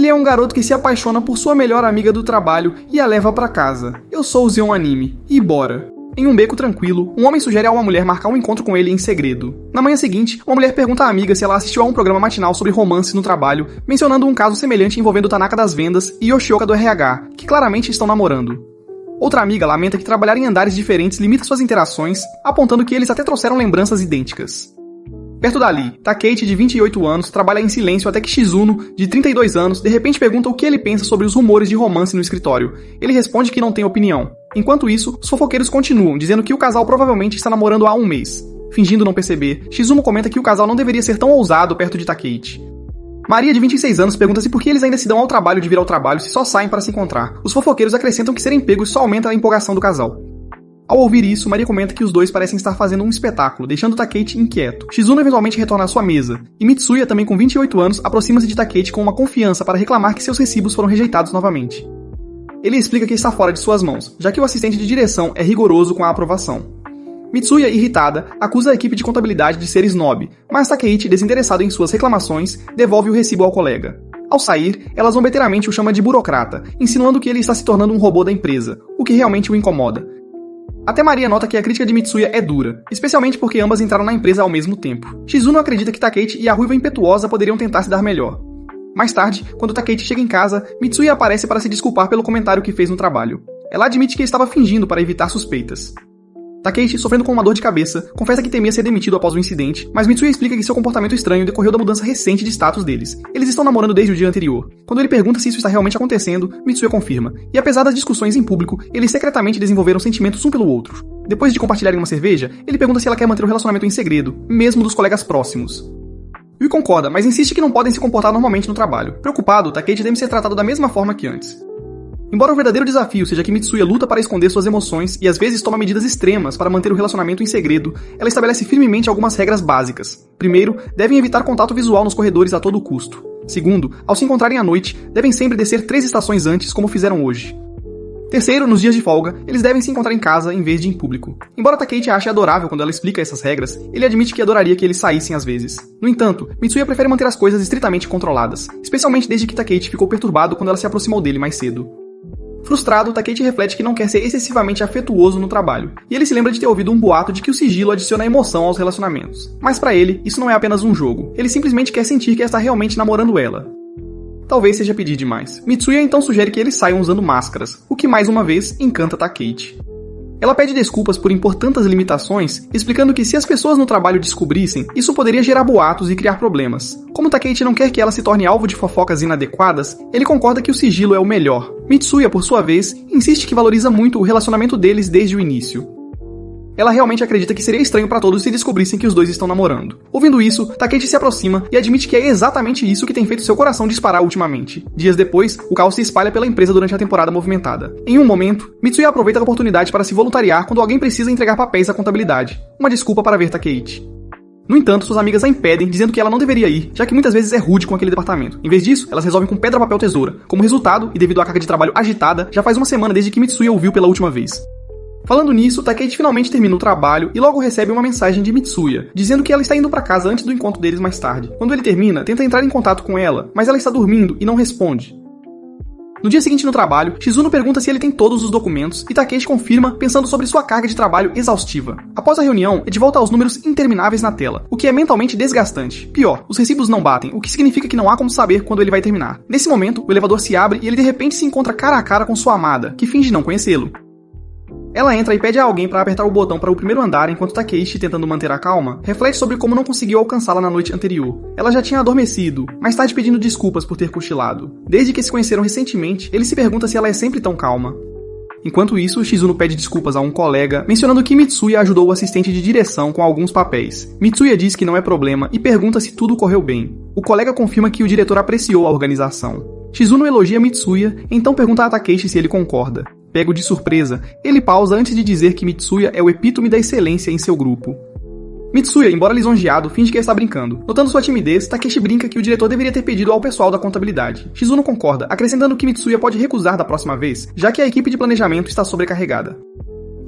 Ele é um garoto que se apaixona por sua melhor amiga do trabalho e a leva pra casa. Eu sou o Zeon Anime. E bora! Em um beco tranquilo, um homem sugere a uma mulher marcar um encontro com ele em segredo. Na manhã seguinte, uma mulher pergunta à amiga se ela assistiu a um programa matinal sobre romance no trabalho, mencionando um caso semelhante envolvendo Tanaka das vendas e Yoshioka do RH, que claramente estão namorando. Outra amiga lamenta que trabalhar em andares diferentes limita suas interações, apontando que eles até trouxeram lembranças idênticas. Perto dali, Takeichi, de 28 anos, trabalha em silêncio até que Shizuno, de 32 anos, de repente pergunta o que ele pensa sobre os rumores de romance no escritório. Ele responde que não tem opinião. Enquanto isso, os fofoqueiros continuam, dizendo que o casal provavelmente está namorando há um mês. Fingindo não perceber, Shizuno comenta que o casal não deveria ser tão ousado perto de Takeichi. Maria, de 26 anos, pergunta-se por que eles ainda se dão ao trabalho de vir ao trabalho se só saem para se encontrar. Os fofoqueiros acrescentam que serem pegos só aumenta a empolgação do casal. Ao ouvir isso, Maria comenta que os dois parecem estar fazendo um espetáculo, deixando Takeichi inquieto. Shizuno eventualmente retorna à sua mesa, e Mitsuya, também com 28 anos, aproxima-se de Takeichi com uma confiança para reclamar que seus recibos foram rejeitados novamente. Ele explica que está fora de suas mãos, já que o assistente de direção é rigoroso com a aprovação. Mitsuya, irritada, acusa a equipe de contabilidade de ser snob, mas Takeichi, desinteressado em suas reclamações, devolve o recibo ao colega. Ao sair, ela zombeteiramente o chama de burocrata, insinuando que ele está se tornando um robô da empresa, o que realmente o incomoda. Até Maria nota que a crítica de Mitsuya é dura, especialmente porque ambas entraram na empresa ao mesmo tempo. Shizuno acredita que Takeichi e a ruiva impetuosa poderiam tentar se dar melhor. Mais tarde, quando Takeichi chega em casa, Mitsuya aparece para se desculpar pelo comentário que fez no trabalho. Ela admite que estava fingindo para evitar suspeitas. Takeichi, sofrendo com uma dor de cabeça, confessa que temia ser demitido após o incidente, mas Mitsuya explica que seu comportamento estranho decorreu da mudança recente de status deles. Eles estão namorando desde o dia anterior. Quando ele pergunta se isso está realmente acontecendo, Mitsuya confirma. E apesar das discussões em público, eles secretamente desenvolveram sentimentos um pelo outro. Depois de compartilharem uma cerveja, ele pergunta se ela quer manter o relacionamento em segredo, mesmo dos colegas próximos. Yui concorda, mas insiste que não podem se comportar normalmente no trabalho. Preocupado, Takeichi deve ser tratado da mesma forma que antes. Embora o verdadeiro desafio seja que Mitsuya luta para esconder suas emoções e às vezes toma medidas extremas para manter o relacionamento em segredo, ela estabelece firmemente algumas regras básicas. Primeiro, devem evitar contato visual nos corredores a todo custo. Segundo, ao se encontrarem à noite, devem sempre descer 3 estações antes, como fizeram hoje. Terceiro, nos dias de folga, eles devem se encontrar em casa em vez de em público. Embora Takeichi ache adorável quando ela explica essas regras, ele admite que adoraria que eles saíssem às vezes. No entanto, Mitsuya prefere manter as coisas estritamente controladas, especialmente desde que Takeichi ficou perturbado quando ela se aproximou dele mais cedo. Frustrado, Takeichi reflete que não quer ser excessivamente afetuoso no trabalho, e ele se lembra de ter ouvido um boato de que o sigilo adiciona emoção aos relacionamentos. Mas pra ele, isso não é apenas um jogo, ele simplesmente quer sentir que está realmente namorando ela. Talvez seja pedir demais. Mitsuya então sugere que eles saiam usando máscaras, o que mais uma vez encanta Takeichi. Ela pede desculpas por impor tantas limitações, explicando que se as pessoas no trabalho descobrissem, isso poderia gerar boatos e criar problemas. Como Takeichi não quer que ela se torne alvo de fofocas inadequadas, ele concorda que o sigilo é o melhor. Mitsuya, por sua vez, insiste que valoriza muito o relacionamento deles desde o início. Ela realmente acredita que seria estranho para todos se descobrissem que os dois estão namorando. Ouvindo isso, Takeichi se aproxima e admite que é exatamente isso que tem feito seu coração disparar ultimamente. Dias depois, o caos se espalha pela empresa durante a temporada movimentada. Em um momento, Mitsuya aproveita a oportunidade para se voluntariar quando alguém precisa entregar papéis à contabilidade. Uma desculpa para ver Takeichi. No entanto, suas amigas a impedem, dizendo que ela não deveria ir, já que muitas vezes é rude com aquele departamento. Em vez disso, elas resolvem com pedra, papel, tesoura. Como resultado, e devido à carga de trabalho agitada, já faz uma semana desde que Mitsuya o viu pela última vez. Falando nisso, Takeichi finalmente termina o trabalho e logo recebe uma mensagem de Mitsuya, dizendo que ela está indo para casa antes do encontro deles mais tarde. Quando ele termina, tenta entrar em contato com ela, mas ela está dormindo e não responde. No dia seguinte no trabalho, Shizuno pergunta se ele tem todos os documentos e Takeichi confirma, pensando sobre sua carga de trabalho exaustiva. Após a reunião, é de volta aos números intermináveis na tela, o que é mentalmente desgastante. Pior, os recibos não batem, o que significa que não há como saber quando ele vai terminar. Nesse momento, o elevador se abre e ele de repente se encontra cara a cara com sua amada, que finge não conhecê-lo. Ela entra e pede a alguém para apertar o botão para o primeiro andar enquanto Takeichi, tentando manter a calma, reflete sobre como não conseguiu alcançá-la na noite anterior. Ela já tinha adormecido, mais tarde pedindo desculpas por ter cochilado. Desde que se conheceram recentemente, ele se pergunta se ela é sempre tão calma. Enquanto isso, Shizuno pede desculpas a um colega, mencionando que Mitsuya ajudou o assistente de direção com alguns papéis. Mitsuya diz que não é problema e pergunta se tudo correu bem. O colega confirma que o diretor apreciou a organização. Shizuno elogia Mitsuya, então pergunta a Takeichi se ele concorda. Pego de surpresa, ele pausa antes de dizer que Mitsuya é o epítome da excelência em seu grupo. Mitsuya, embora lisonjeado, finge que está brincando. Notando sua timidez, Takeshi brinca que o diretor deveria ter pedido ao pessoal da contabilidade. Shizuno concorda, acrescentando que Mitsuya pode recusar da próxima vez, já que a equipe de planejamento está sobrecarregada.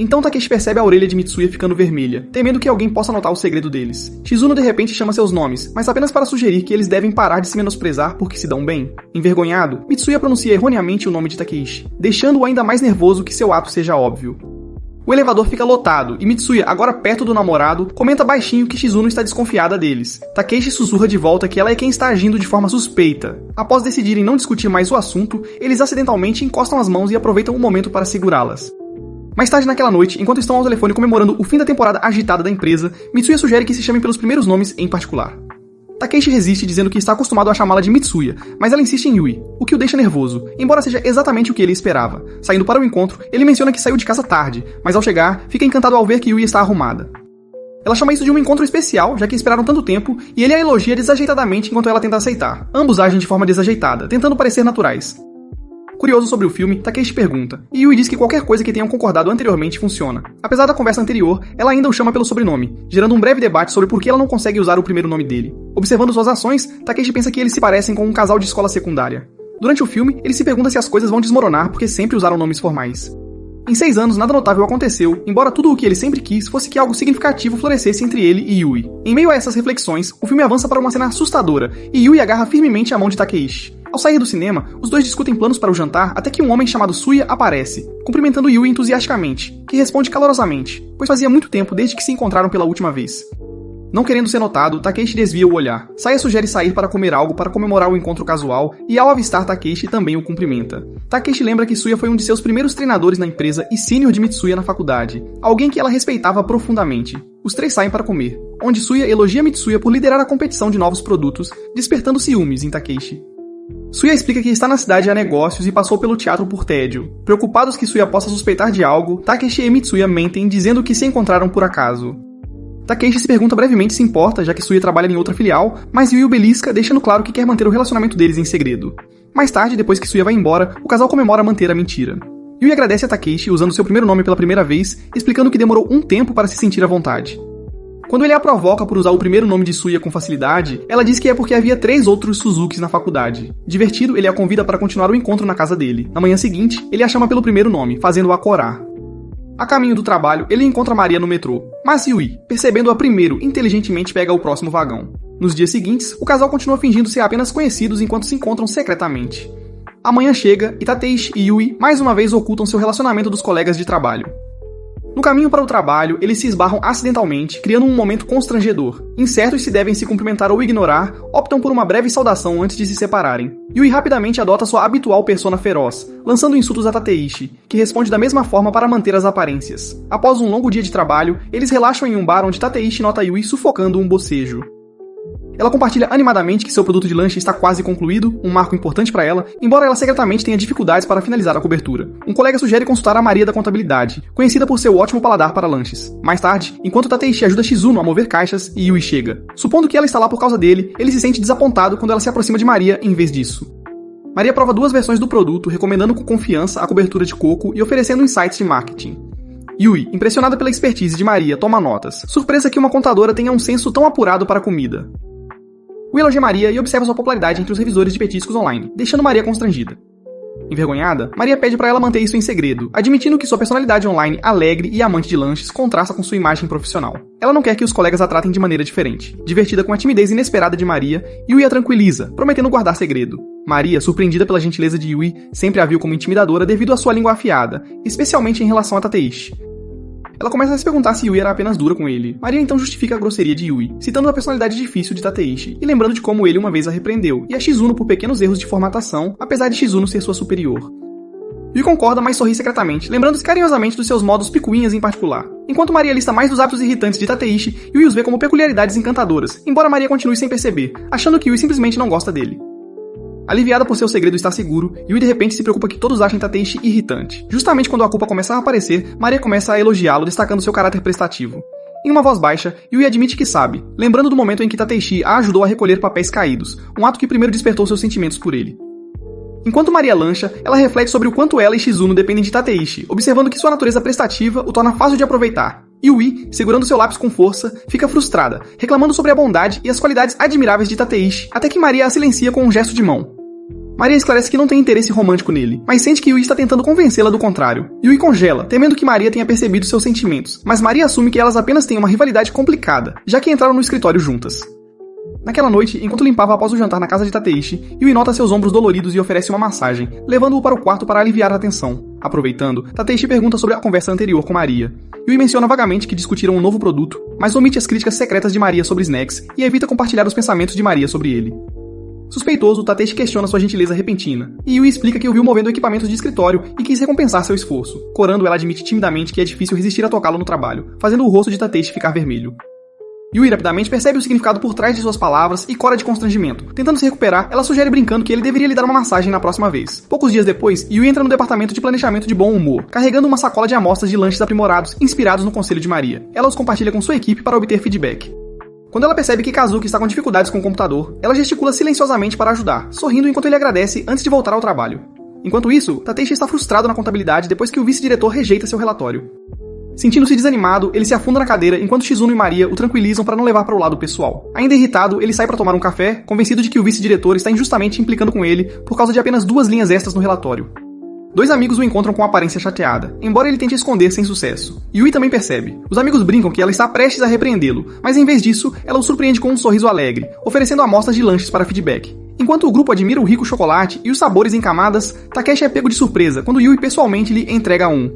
Então Takeshi percebe a orelha de Mitsuya ficando vermelha, temendo que alguém possa notar o segredo deles. Shizuno de repente chama seus nomes, mas apenas para sugerir que eles devem parar de se menosprezar porque se dão bem. Envergonhado, Mitsuya pronuncia erroneamente o nome de Takeshi, deixando-o ainda mais nervoso que seu ato seja óbvio. O elevador fica lotado e Mitsuya, agora perto do namorado, comenta baixinho que Shizuno está desconfiada deles. Takeshi sussurra de volta que ela é quem está agindo de forma suspeita. Após decidirem não discutir mais o assunto, eles acidentalmente encostam as mãos e aproveitam o momento para segurá-las. Mais tarde naquela noite, enquanto estão ao telefone comemorando o fim da temporada agitada da empresa, Mitsuya sugere que se chamem pelos primeiros nomes em particular. Takeshi resiste dizendo que está acostumado a chamá-la de Mitsuya, mas ela insiste em Yui, o que o deixa nervoso, embora seja exatamente o que ele esperava. Saindo para o encontro, ele menciona que saiu de casa tarde, mas ao chegar, fica encantado ao ver que Yui está arrumada. Ela chama isso de um encontro especial, já que esperaram tanto tempo, e ele a elogia desajeitadamente enquanto ela tenta aceitar. Ambos agem de forma desajeitada, tentando parecer naturais. Curioso sobre o filme, Takeshi pergunta, e Yui diz que qualquer coisa que tenham concordado anteriormente funciona. Apesar da conversa anterior, ela ainda o chama pelo sobrenome, gerando um breve debate sobre por que ela não consegue usar o primeiro nome dele. Observando suas ações, Takeshi pensa que eles se parecem com um casal de escola secundária. Durante o filme, ele se pergunta se as coisas vão desmoronar porque sempre usaram nomes formais. Em 6 anos, nada notável aconteceu, embora tudo o que ele sempre quis fosse que algo significativo florescesse entre ele e Yui. Em meio a essas reflexões, o filme avança para uma cena assustadora, e Yui agarra firmemente a mão de Takeshi. Ao sair do cinema, os dois discutem planos para o jantar até que um homem chamado Suya aparece, cumprimentando Yui entusiasticamente, que responde calorosamente, pois fazia muito tempo desde que se encontraram pela última vez. Não querendo ser notado, Takeshi desvia o olhar. Saya sugere sair para comer algo para comemorar o encontro casual e ao avistar Takeshi também o cumprimenta. Takeshi lembra que Suya foi um de seus primeiros treinadores na empresa e sênior de Mitsuya na faculdade, alguém que ela respeitava profundamente. Os três saem para comer, onde Suya elogia Mitsuya por liderar a competição de novos produtos, despertando ciúmes em Takeshi. Suya explica que está na cidade a negócios e passou pelo teatro por tédio. Preocupados que Suya possa suspeitar de algo, Takeshi e Mitsuya mentem dizendo que se encontraram por acaso. Takeshi se pergunta brevemente se importa, já que Suya trabalha em outra filial, mas Yui o belisca, deixando claro que quer manter o relacionamento deles em segredo. Mais tarde, depois que Suya vai embora, o casal comemora manter a mentira. Yui agradece a Takeshi usando seu primeiro nome pela primeira vez, explicando que demorou um tempo para se sentir à vontade. Quando ele a provoca por usar o primeiro nome de Suya com facilidade, ela diz que é porque havia 3 outros Suzukis na faculdade. Divertido, ele a convida para continuar o encontro na casa dele. Na manhã seguinte, ele a chama pelo primeiro nome, fazendo-a corar. A caminho do trabalho, ele encontra Maria no metrô, mas Yui, percebendo-a primeiro, inteligentemente pega o próximo vagão. Nos dias seguintes, o casal continua fingindo ser apenas conhecidos enquanto se encontram secretamente. A manhã chega e Takeshi e Yui mais uma vez ocultam seu relacionamento dos colegas de trabalho. No caminho para o trabalho, eles se esbarram acidentalmente, criando um momento constrangedor. Incertos se devem se cumprimentar ou ignorar, optam por uma breve saudação antes de se separarem. Yui rapidamente adota sua habitual persona feroz, lançando insultos a Tateishi, que responde da mesma forma para manter as aparências. Após um longo dia de trabalho, eles relaxam em um bar onde Tateishi nota Yui sufocando um bocejo. Ela compartilha animadamente que seu produto de lanche está quase concluído, um marco importante para ela, embora ela secretamente tenha dificuldades para finalizar a cobertura. Um colega sugere consultar a Maria da contabilidade, conhecida por seu ótimo paladar para lanches. Mais tarde, enquanto Tateishi ajuda Shizuno a mover caixas, Yui chega. Supondo que ela está lá por causa dele, ele se sente desapontado quando ela se aproxima de Maria em vez disso. Maria prova 2 versões do produto, recomendando com confiança a cobertura de coco e oferecendo insights de marketing. Yui, impressionada pela expertise de Maria, toma notas, surpresa que uma contadora tenha um senso tão apurado para a comida. Will elogia Maria e observa sua popularidade entre os revisores de petiscos online, deixando Maria constrangida. Envergonhada, Maria pede para ela manter isso em segredo, admitindo que sua personalidade online alegre e amante de lanches contrasta com sua imagem profissional. Ela não quer que os colegas a tratem de maneira diferente. Divertida com a timidez inesperada de Maria, Yui a tranquiliza, prometendo guardar segredo. Maria, surpreendida pela gentileza de Yui, sempre a viu como intimidadora devido à sua língua afiada, especialmente em relação a Tateishi. Ela começa a se perguntar se Yui era apenas dura com ele. Maria então justifica a grosseria de Yui, citando a personalidade difícil de Tateishi e lembrando de como ele uma vez a repreendeu, e a Shizuno por pequenos erros de formatação, apesar de Shizuno ser sua superior. Yui concorda, mas sorri secretamente, lembrando-se carinhosamente dos seus modos picuinhas em particular. Enquanto Maria lista mais dos hábitos irritantes de Tateishi, Yui os vê como peculiaridades encantadoras, embora Maria continue sem perceber, achando que Yui simplesmente não gosta dele. Aliviada por seu segredo estar seguro, Yui de repente se preocupa que todos achem Tateishi irritante. Justamente quando a culpa começa a aparecer, Maria começa a elogiá-lo, destacando seu caráter prestativo. Em uma voz baixa, Yui admite que sabe, lembrando do momento em que Tateishi a ajudou a recolher papéis caídos, um ato que primeiro despertou seus sentimentos por ele. Enquanto Maria lancha, ela reflete sobre o quanto ela e Shizuno dependem de Tateishi, observando que sua natureza prestativa o torna fácil de aproveitar. Yui, segurando seu lápis com força, fica frustrada, reclamando sobre a bondade e as qualidades admiráveis de Tateishi, até que Maria a silencia com um gesto de mão. Maria esclarece que não tem interesse romântico nele, mas sente que Yui está tentando convencê-la do contrário. Yui congela, temendo que Maria tenha percebido seus sentimentos, mas Maria assume que elas apenas têm uma rivalidade complicada, já que entraram no escritório juntas. Naquela noite, enquanto limpava após o jantar na casa de Tateishi, Yui nota seus ombros doloridos e oferece uma massagem, levando-o para o quarto para aliviar a tensão. Aproveitando, Tateishi pergunta sobre a conversa anterior com Maria. Yui menciona vagamente que discutiram um novo produto, mas omite as críticas secretas de Maria sobre snacks e evita compartilhar os pensamentos de Maria sobre ele. Suspeitoso, Tateishi questiona sua gentileza repentina, e Yui explica que o viu movendo equipamentos de escritório e quis recompensar seu esforço. Corando, ela admite timidamente que é difícil resistir a tocá-lo no trabalho, fazendo o rosto de Tateishi ficar vermelho. Yui rapidamente percebe o significado por trás de suas palavras e cora de constrangimento. Tentando se recuperar, ela sugere brincando que ele deveria lhe dar uma massagem na próxima vez. Poucos dias depois, Yui entra no departamento de planejamento de bom humor, carregando uma sacola de amostras de lanches aprimorados, inspirados no conselho de Maria. Ela os compartilha com sua equipe para obter feedback. Quando ela percebe que Kazuki está com dificuldades com o computador, ela gesticula silenciosamente para ajudar, sorrindo enquanto ele agradece antes de voltar ao trabalho. Enquanto isso, Tateishi está frustrado na contabilidade depois que o vice-diretor rejeita seu relatório. Sentindo-se desanimado, ele se afunda na cadeira enquanto Shizuno e Maria o tranquilizam para não levar para o lado pessoal. Ainda irritado, ele sai para tomar um café, convencido de que o vice-diretor está injustamente implicando com ele por causa de apenas 2 linhas extras no relatório. 2 amigos o encontram com aparência chateada, embora ele tente esconder sem sucesso. Yui também percebe. Os amigos brincam que ela está prestes a repreendê-lo, mas em vez disso, ela o surpreende com um sorriso alegre, oferecendo amostras de lanches para feedback. Enquanto o grupo admira o rico chocolate e os sabores em camadas, Takeshi é pego de surpresa quando Yui pessoalmente lhe entrega um.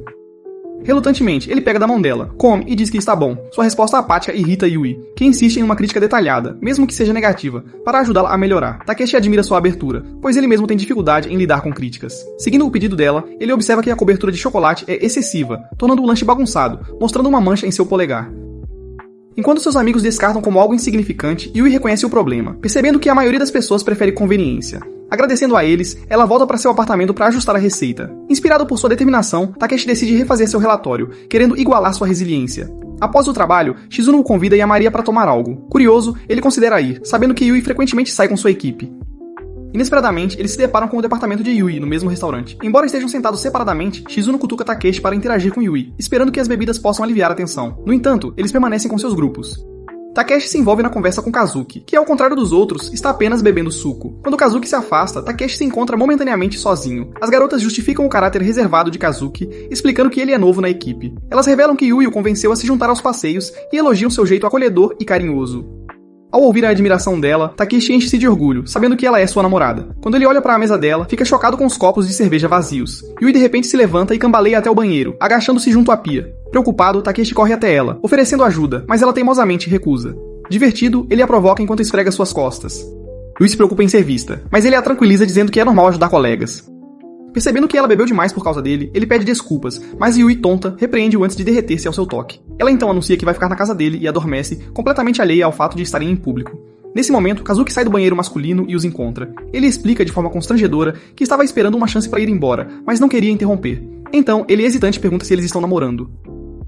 Relutantemente, ele pega da mão dela, come e diz que está bom. Sua resposta apática irrita Yui, que insiste em uma crítica detalhada, mesmo que seja negativa, para ajudá-la a melhorar. Takeshi admira sua abertura, pois ele mesmo tem dificuldade em lidar com críticas. Seguindo o pedido dela, ele observa que a cobertura de chocolate é excessiva, tornando o lanche bagunçado, mostrando uma mancha em seu polegar. Enquanto seus amigos descartam como algo insignificante, Yui reconhece o problema, percebendo que a maioria das pessoas prefere conveniência. Agradecendo a eles, ela volta para seu apartamento para ajustar a receita. Inspirado por sua determinação, Takeshi decide refazer seu relatório, querendo igualar sua resiliência. Após o trabalho, Shizuno o convida e a Maria para tomar algo. Curioso, ele considera ir, sabendo que Yui frequentemente sai com sua equipe. Inesperadamente, eles se deparam com o departamento de Yui no mesmo restaurante. Embora estejam sentados separadamente, Shizuno cutuca Takeshi para interagir com Yui, esperando que as bebidas possam aliviar a tensão. No entanto, eles permanecem com seus grupos. Takeshi se envolve na conversa com Kazuki, que ao contrário dos outros, está apenas bebendo suco. Quando Kazuki se afasta, Takeshi se encontra momentaneamente sozinho. As garotas justificam o caráter reservado de Kazuki, explicando que ele é novo na equipe. Elas revelam que Yui o convenceu a se juntar aos passeios e elogiam seu jeito acolhedor e carinhoso. Ao ouvir a admiração dela, Takeshi enche-se de orgulho, sabendo que ela é sua namorada. Quando ele olha para a mesa dela, fica chocado com os copos de cerveja vazios. Yui de repente se levanta e cambaleia até o banheiro, agachando-se junto à pia. Preocupado, Takeshi corre até ela, oferecendo ajuda, mas ela teimosamente recusa. Divertido, ele a provoca enquanto esfrega suas costas. Yui se preocupa em ser vista, mas ele a tranquiliza dizendo que é normal ajudar colegas. Percebendo que ela bebeu demais por causa dele, ele pede desculpas, mas Yui, tonta, repreende-o antes de derreter-se ao seu toque. Ela então anuncia que vai ficar na casa dele e adormece, completamente alheia ao fato de estarem em público. Nesse momento, Kazuki sai do banheiro masculino e os encontra. Ele explica de forma constrangedora que estava esperando uma chance para ir embora, mas não queria interromper. Então, ele hesitante pergunta se eles estão namorando.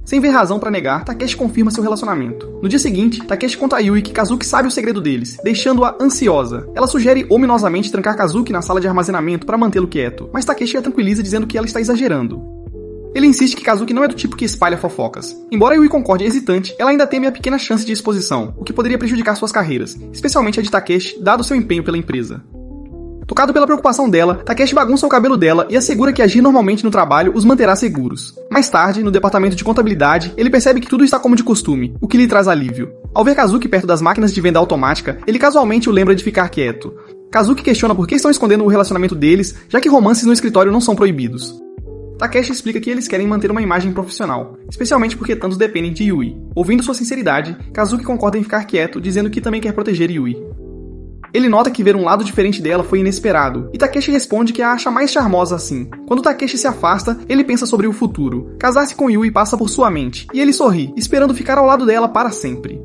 Sem ver razão para negar, Takeshi confirma seu relacionamento. No dia seguinte, Takeshi conta a Yui que Kazuki sabe o segredo deles, deixando-a ansiosa. Ela sugere ominosamente trancar Kazuki na sala de armazenamento para mantê-lo quieto, mas Takeshi a tranquiliza dizendo que ela está exagerando. Ele insiste que Kazuki não é do tipo que espalha fofocas. Embora Yui concorde hesitante, ela ainda teme a pequena chance de exposição, o que poderia prejudicar suas carreiras, especialmente a de Takeshi, dado seu empenho pela empresa. Tocado pela preocupação dela, Takeshi bagunça o cabelo dela e assegura que agir normalmente no trabalho os manterá seguros. Mais tarde, no departamento de contabilidade, ele percebe que tudo está como de costume, o que lhe traz alívio. Ao ver Kazuki perto das máquinas de venda automática, ele casualmente o lembra de ficar quieto. Kazuki questiona por que estão escondendo o relacionamento deles, já que romances no escritório não são proibidos. Takeshi explica que eles querem manter uma imagem profissional, especialmente porque tantos dependem de Yui. Ouvindo sua sinceridade, Kazuki concorda em ficar quieto, dizendo que também quer proteger Yui. Ele nota que ver um lado diferente dela foi inesperado, e Takeshi responde que a acha mais charmosa assim. Quando Takeshi se afasta, ele pensa sobre o futuro. Casar-se com Yui passa por sua mente, e ele sorri, esperando ficar ao lado dela para sempre.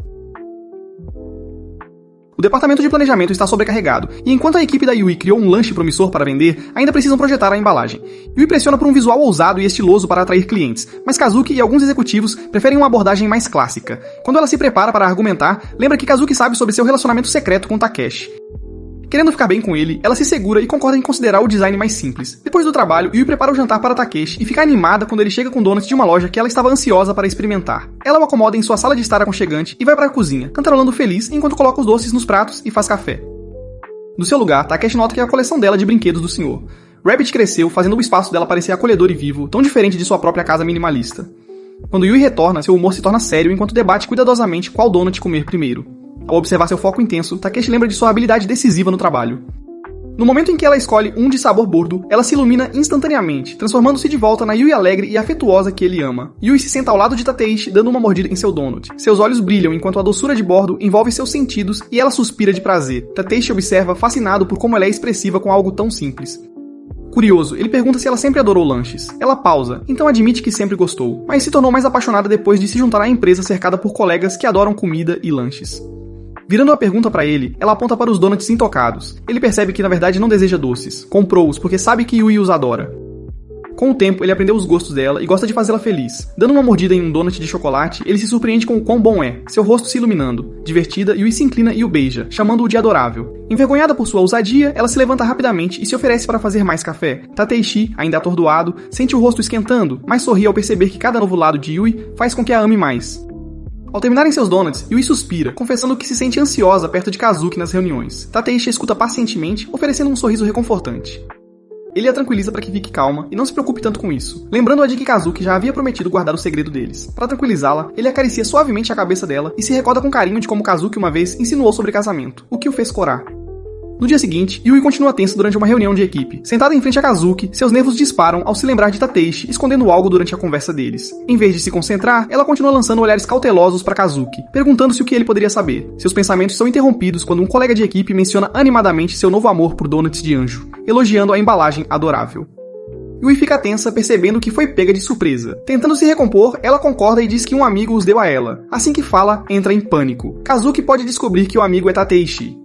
O departamento de planejamento está sobrecarregado, e enquanto a equipe da Yui criou um lanche promissor para vender, ainda precisam projetar a embalagem. Yui pressiona por um visual ousado e estiloso para atrair clientes, mas Kazuki e alguns executivos preferem uma abordagem mais clássica. Quando ela se prepara para argumentar, lembra que Kazuki sabe sobre seu relacionamento secreto com Takeshi. Querendo ficar bem com ele, ela se segura e concorda em considerar o design mais simples. Depois do trabalho, Yui prepara o jantar para Takeshi e fica animada quando ele chega com donuts de uma loja que ela estava ansiosa para experimentar. Ela o acomoda em sua sala de estar aconchegante e vai para a cozinha, cantarolando feliz enquanto coloca os doces nos pratos e faz café. Do seu lugar, Takeshi nota que é a coleção dela de brinquedos do senhor. Rabbit cresceu, fazendo o espaço dela parecer acolhedor e vivo, tão diferente de sua própria casa minimalista. Quando Yui retorna, seu humor se torna sério enquanto debate cuidadosamente qual donut comer primeiro. Ao observar seu foco intenso, Takeshi lembra de sua habilidade decisiva no trabalho. No momento em que ela escolhe um de sabor bordo, ela se ilumina instantaneamente, transformando-se de volta na Yui alegre e afetuosa que ele ama. Yui se senta ao lado de Tateishi, dando uma mordida em seu donut. Seus olhos brilham enquanto a doçura de bordo envolve seus sentidos e ela suspira de prazer. Tateishi observa, fascinado por como ela é expressiva com algo tão simples. Curioso, ele pergunta se ela sempre adorou lanches. Ela pausa, então admite que sempre gostou, mas se tornou mais apaixonada depois de se juntar à empresa cercada por colegas que adoram comida e lanches. Virando a pergunta pra ele, ela aponta para os donuts intocados. Ele percebe que na verdade não deseja doces. Comprou-os porque sabe que Yui os adora. Com o tempo, ele aprendeu os gostos dela e gosta de fazê-la feliz. Dando uma mordida em um donut de chocolate, ele se surpreende com o quão bom é, seu rosto se iluminando. Divertida, Yui se inclina e o beija, chamando-o de adorável. Envergonhada por sua ousadia, ela se levanta rapidamente e se oferece para fazer mais café. Tateishi, ainda atordoado, sente o rosto esquentando, mas sorri ao perceber que cada novo lado de Yui faz com que a ame mais. Ao terminarem seus donuts, Yui suspira, confessando que se sente ansiosa perto de Kazuki nas reuniões. Tateishi escuta pacientemente, oferecendo um sorriso reconfortante. Ele a tranquiliza para que fique calma e não se preocupe tanto com isso, lembrando-a de que Kazuki já havia prometido guardar o segredo deles. Para tranquilizá-la, ele acaricia suavemente a cabeça dela e se recorda com carinho de como Kazuki uma vez insinuou sobre casamento, o que o fez corar. No dia seguinte, Yui continua tenso durante uma reunião de equipe. Sentada em frente a Kazuki, seus nervos disparam ao se lembrar de Tateishi, escondendo algo durante a conversa deles. Em vez de se concentrar, ela continua lançando olhares cautelosos para Kazuki, perguntando-se o que ele poderia saber. Seus pensamentos são interrompidos quando um colega de equipe menciona animadamente seu novo amor por donuts de anjo, elogiando a embalagem adorável. Yui fica tensa, percebendo que foi pega de surpresa. Tentando se recompor, ela concorda e diz que um amigo os deu a ela. Assim que fala, entra em pânico. Kazuki pode descobrir que o amigo é Tateishi.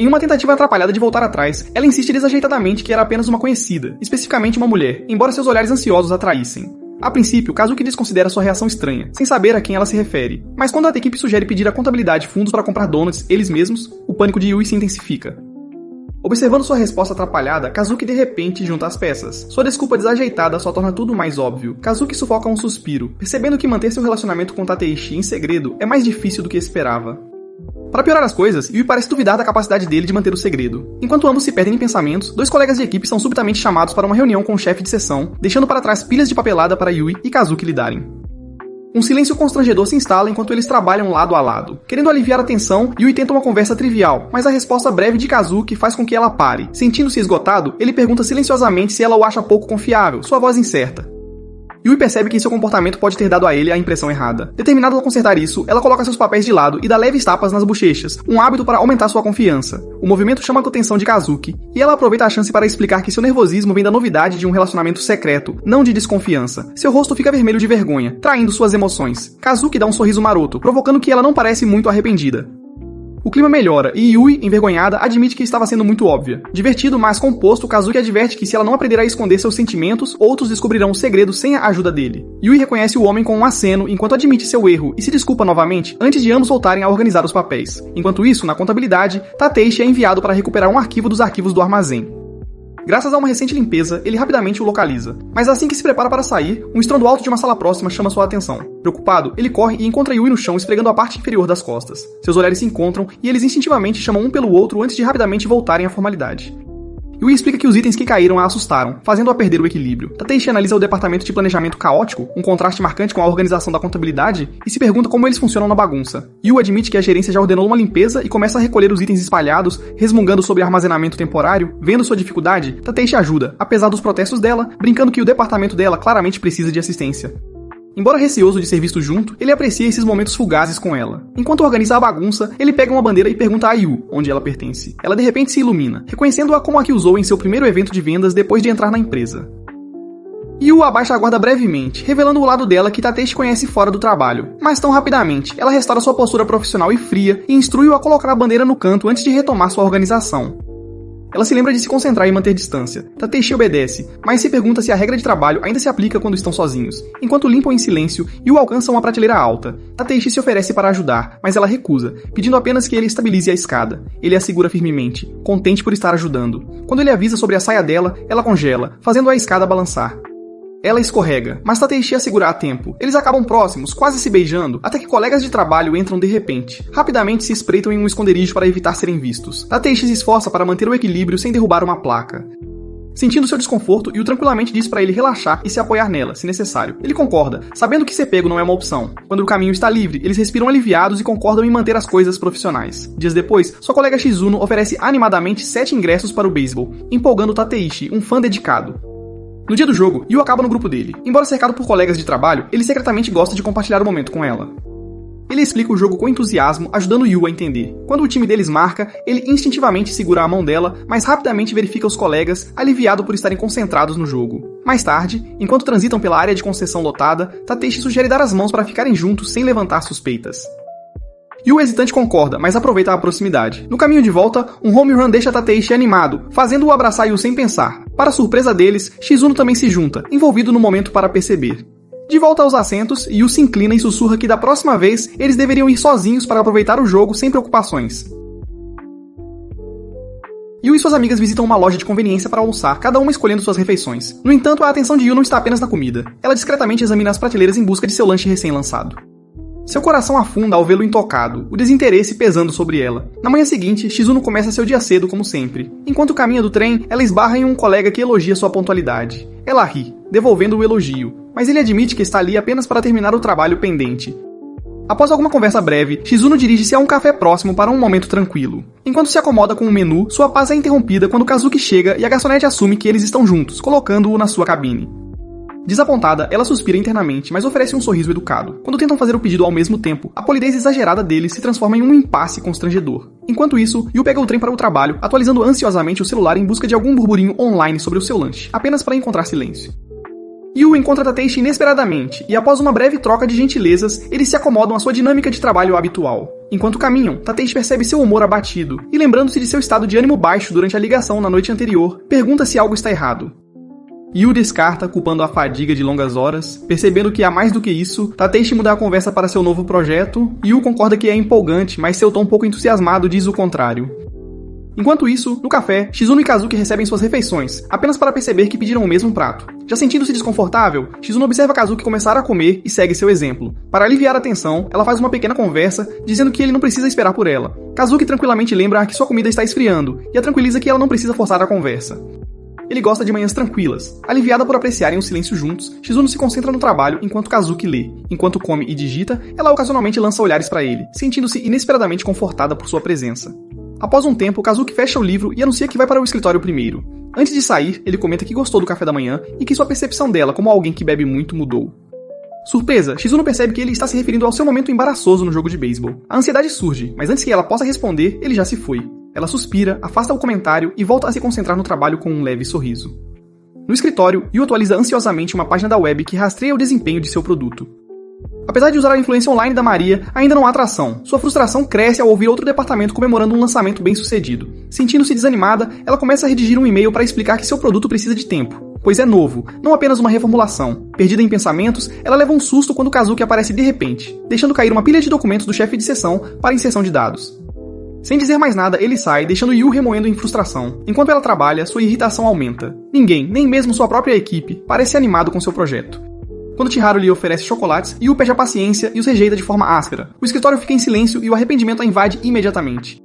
Em uma tentativa atrapalhada de voltar atrás, ela insiste desajeitadamente que era apenas uma conhecida, especificamente uma mulher, embora seus olhares ansiosos atraíssem. A princípio, Kazuki desconsidera sua reação estranha, sem saber a quem ela se refere. Mas quando a equipe sugere pedir à contabilidade fundos para comprar donuts eles mesmos, o pânico de Yui se intensifica. Observando sua resposta atrapalhada, Kazuki de repente junta as peças. Sua desculpa desajeitada só torna tudo mais óbvio. Kazuki sufoca um suspiro, percebendo que manter seu relacionamento com Tateishi em segredo é mais difícil do que esperava. Para piorar as coisas, Yui parece duvidar da capacidade dele de manter o segredo. Enquanto ambos se perdem em pensamentos, dois colegas de equipe são subitamente chamados para uma reunião com o chefe de seção, deixando para trás pilhas de papelada para Yui e Kazuki lidarem. Um silêncio constrangedor se instala enquanto eles trabalham lado a lado. Querendo aliviar a tensão, Yui tenta uma conversa trivial, mas a resposta breve de Kazuki faz com que ela pare. Sentindo-se esgotado, ele pergunta silenciosamente se ela o acha pouco confiável, sua voz incerta. Yui percebe que seu comportamento pode ter dado a ele a impressão errada. Determinada a consertar isso, ela coloca seus papéis de lado e dá leves tapas nas bochechas, um hábito para aumentar sua confiança. O movimento chama a atenção de Kazuki, e ela aproveita a chance para explicar que seu nervosismo vem da novidade de um relacionamento secreto, não de desconfiança. Seu rosto fica vermelho de vergonha, traindo suas emoções. Kazuki dá um sorriso maroto, provocando que ela não parece muito arrependida. O clima melhora e Yui, envergonhada, admite que estava sendo muito óbvia. Divertido, mas composto, Kazuki adverte que se ela não aprender a esconder seus sentimentos, outros descobrirão o segredo sem a ajuda dele. Yui reconhece o homem com um aceno enquanto admite seu erro e se desculpa novamente antes de ambos voltarem a organizar os papéis. Enquanto isso, na contabilidade, Tateishi é enviado para recuperar um arquivo dos arquivos do armazém. Graças a uma recente limpeza, ele rapidamente o localiza. Mas assim que se prepara para sair, um estrondo alto de uma sala próxima chama sua atenção. Preocupado, ele corre e encontra Yui no chão esfregando a parte inferior das costas. Seus olhares se encontram e eles instintivamente chamam um pelo outro antes de rapidamente voltarem à formalidade. Yui explica que os itens que caíram a assustaram, fazendo-a perder o equilíbrio. Tateishi analisa o departamento de planejamento caótico, um contraste marcante com a organização da contabilidade, e se pergunta como eles funcionam na bagunça. Yui admite que a gerência já ordenou uma limpeza e começa a recolher os itens espalhados, resmungando sobre armazenamento temporário. Vendo sua dificuldade, Tateishi ajuda, apesar dos protestos dela, brincando que o departamento dela claramente precisa de assistência. Embora receoso de ser visto junto, ele aprecia esses momentos fugazes com ela. Enquanto organiza a bagunça, ele pega uma bandeira e pergunta a Yu, onde ela pertence. Ela de repente se ilumina, reconhecendo-a como a que usou em seu primeiro evento de vendas depois de entrar na empresa. Yu abaixa a guarda brevemente, revelando o lado dela que Tateishi conhece fora do trabalho. Mas tão rapidamente, ela restaura sua postura profissional e fria e instrui-o a colocar a bandeira no canto antes de retomar sua organização. Ela se lembra de se concentrar e manter distância. Tateishi obedece, mas se pergunta se a regra de trabalho ainda se aplica quando estão sozinhos. Enquanto limpam em silêncio, Yu alcança uma prateleira alta. Tateishi se oferece para ajudar, mas ela recusa, pedindo apenas que ele estabilize a escada. Ele a segura firmemente, contente por estar ajudando. Quando ele avisa sobre a saia dela, ela congela, fazendo a escada balançar. Ela escorrega, mas Tateishi a segura a tempo. Eles acabam próximos, quase se beijando, até que colegas de trabalho entram de repente. Rapidamente se espreitam em um esconderijo para evitar serem vistos. Tateishi se esforça para manter o equilíbrio sem derrubar uma placa. Sentindo seu desconforto, Yu tranquilamente diz para ele relaxar e se apoiar nela, se necessário. Ele concorda, sabendo que ser pego não é uma opção. Quando o caminho está livre, eles respiram aliviados e concordam em manter as coisas profissionais. Dias depois, sua colega Shizuno oferece animadamente 7 ingressos para o beisebol, empolgando Tateishi, um fã dedicado. No dia do jogo, Yu acaba no grupo dele. Embora cercado por colegas de trabalho, ele secretamente gosta de compartilhar o momento com ela. Ele explica o jogo com entusiasmo, ajudando Yu a entender. Quando o time deles marca, ele instintivamente segura a mão dela, mas rapidamente verifica os colegas, aliviado por estarem concentrados no jogo. Mais tarde, enquanto transitam pela área de concessão lotada, Tateishi sugere dar as mãos para ficarem juntos sem levantar suspeitas. Yu hesitante concorda, mas aproveita a proximidade. No caminho de volta, um home run deixa Tateishi animado, fazendo-o abraçar Yu sem pensar. Para surpresa deles, Shizuno também se junta, envolvido no momento para perceber. De volta aos assentos, Yu se inclina e sussurra que da próxima vez eles deveriam ir sozinhos para aproveitar o jogo sem preocupações. Yu e suas amigas visitam uma loja de conveniência para almoçar, cada uma escolhendo suas refeições. No entanto, a atenção de Yu não está apenas na comida. Ela discretamente examina as prateleiras em busca de seu lanche recém-lançado. Seu coração afunda ao vê-lo intocado, o desinteresse pesando sobre ela. Na manhã seguinte, Shizuno começa seu dia cedo como sempre. Enquanto caminha do trem, ela esbarra em um colega que elogia sua pontualidade. Ela ri, devolvendo o elogio, mas ele admite que está ali apenas para terminar o trabalho pendente. Após alguma conversa breve, Shizuno dirige-se a um café próximo para um momento tranquilo. Enquanto se acomoda com o menu, sua paz é interrompida quando Kazuki chega e a garçonete assume que eles estão juntos, colocando-o na sua cabine. Desapontada, ela suspira internamente, mas oferece um sorriso educado. Quando tentam fazer o pedido ao mesmo tempo, a polidez exagerada dele se transforma em um impasse constrangedor. Enquanto isso, Yu pega o trem para o trabalho, atualizando ansiosamente o celular em busca de algum burburinho online sobre o seu lanche, apenas para encontrar silêncio. Yu encontra Tateishi inesperadamente, e após uma breve troca de gentilezas, eles se acomodam à sua dinâmica de trabalho habitual. Enquanto caminham, Tateishi percebe seu humor abatido, e lembrando-se de seu estado de ânimo baixo durante a ligação na noite anterior, pergunta se algo está errado. Yu descarta, culpando a fadiga de longas horas. Percebendo que há mais do que isso, Tateishi muda a conversa para seu novo projeto. Yu concorda que é empolgante, mas seu tom pouco entusiasmado diz o contrário. Enquanto isso, no café, Shizuno e Kazuki recebem suas refeições, apenas para perceber que pediram o mesmo prato. Já sentindo-se desconfortável, Shizuno observa Kazuki começar a comer e segue seu exemplo. Para aliviar a tensão, ela faz uma pequena conversa, dizendo que ele não precisa esperar por ela. Kazuki tranquilamente lembra que sua comida está esfriando, e a tranquiliza que ela não precisa forçar a conversa. Ele gosta de manhãs tranquilas. Aliviada por apreciarem o silêncio juntos, Shizuno se concentra no trabalho enquanto Kazuki lê. Enquanto come e digita, ela ocasionalmente lança olhares para ele, sentindo-se inesperadamente confortada por sua presença. Após um tempo, Kazuki fecha o livro e anuncia que vai para o escritório primeiro. Antes de sair, ele comenta que gostou do café da manhã e que sua percepção dela como alguém que bebe muito mudou. Surpresa, Shizuno percebe que ele está se referindo ao seu momento embaraçoso no jogo de beisebol. A ansiedade surge, mas antes que ela possa responder, ele já se foi. Ela suspira, afasta o comentário e volta a se concentrar no trabalho com um leve sorriso. No escritório, Yu atualiza ansiosamente uma página da web que rastreia o desempenho de seu produto. Apesar de usar a influência online da Maria, ainda não há atração. Sua frustração cresce ao ouvir outro departamento comemorando um lançamento bem-sucedido. Sentindo-se desanimada, ela começa a redigir um e-mail para explicar que seu produto precisa de tempo, pois é novo, não apenas uma reformulação. Perdida em pensamentos, ela leva um susto quando Kazuki aparece de repente, deixando cair uma pilha de documentos do chefe de seção para inserção de dados. Sem dizer mais nada, ele sai, deixando Yu remoendo em frustração. Enquanto ela trabalha, sua irritação aumenta. Ninguém, nem mesmo sua própria equipe, parece animado com seu projeto. Quando Chiharu lhe oferece chocolates, Yu pede a paciência e os rejeita de forma áspera. O escritório fica em silêncio e o arrependimento a invade imediatamente.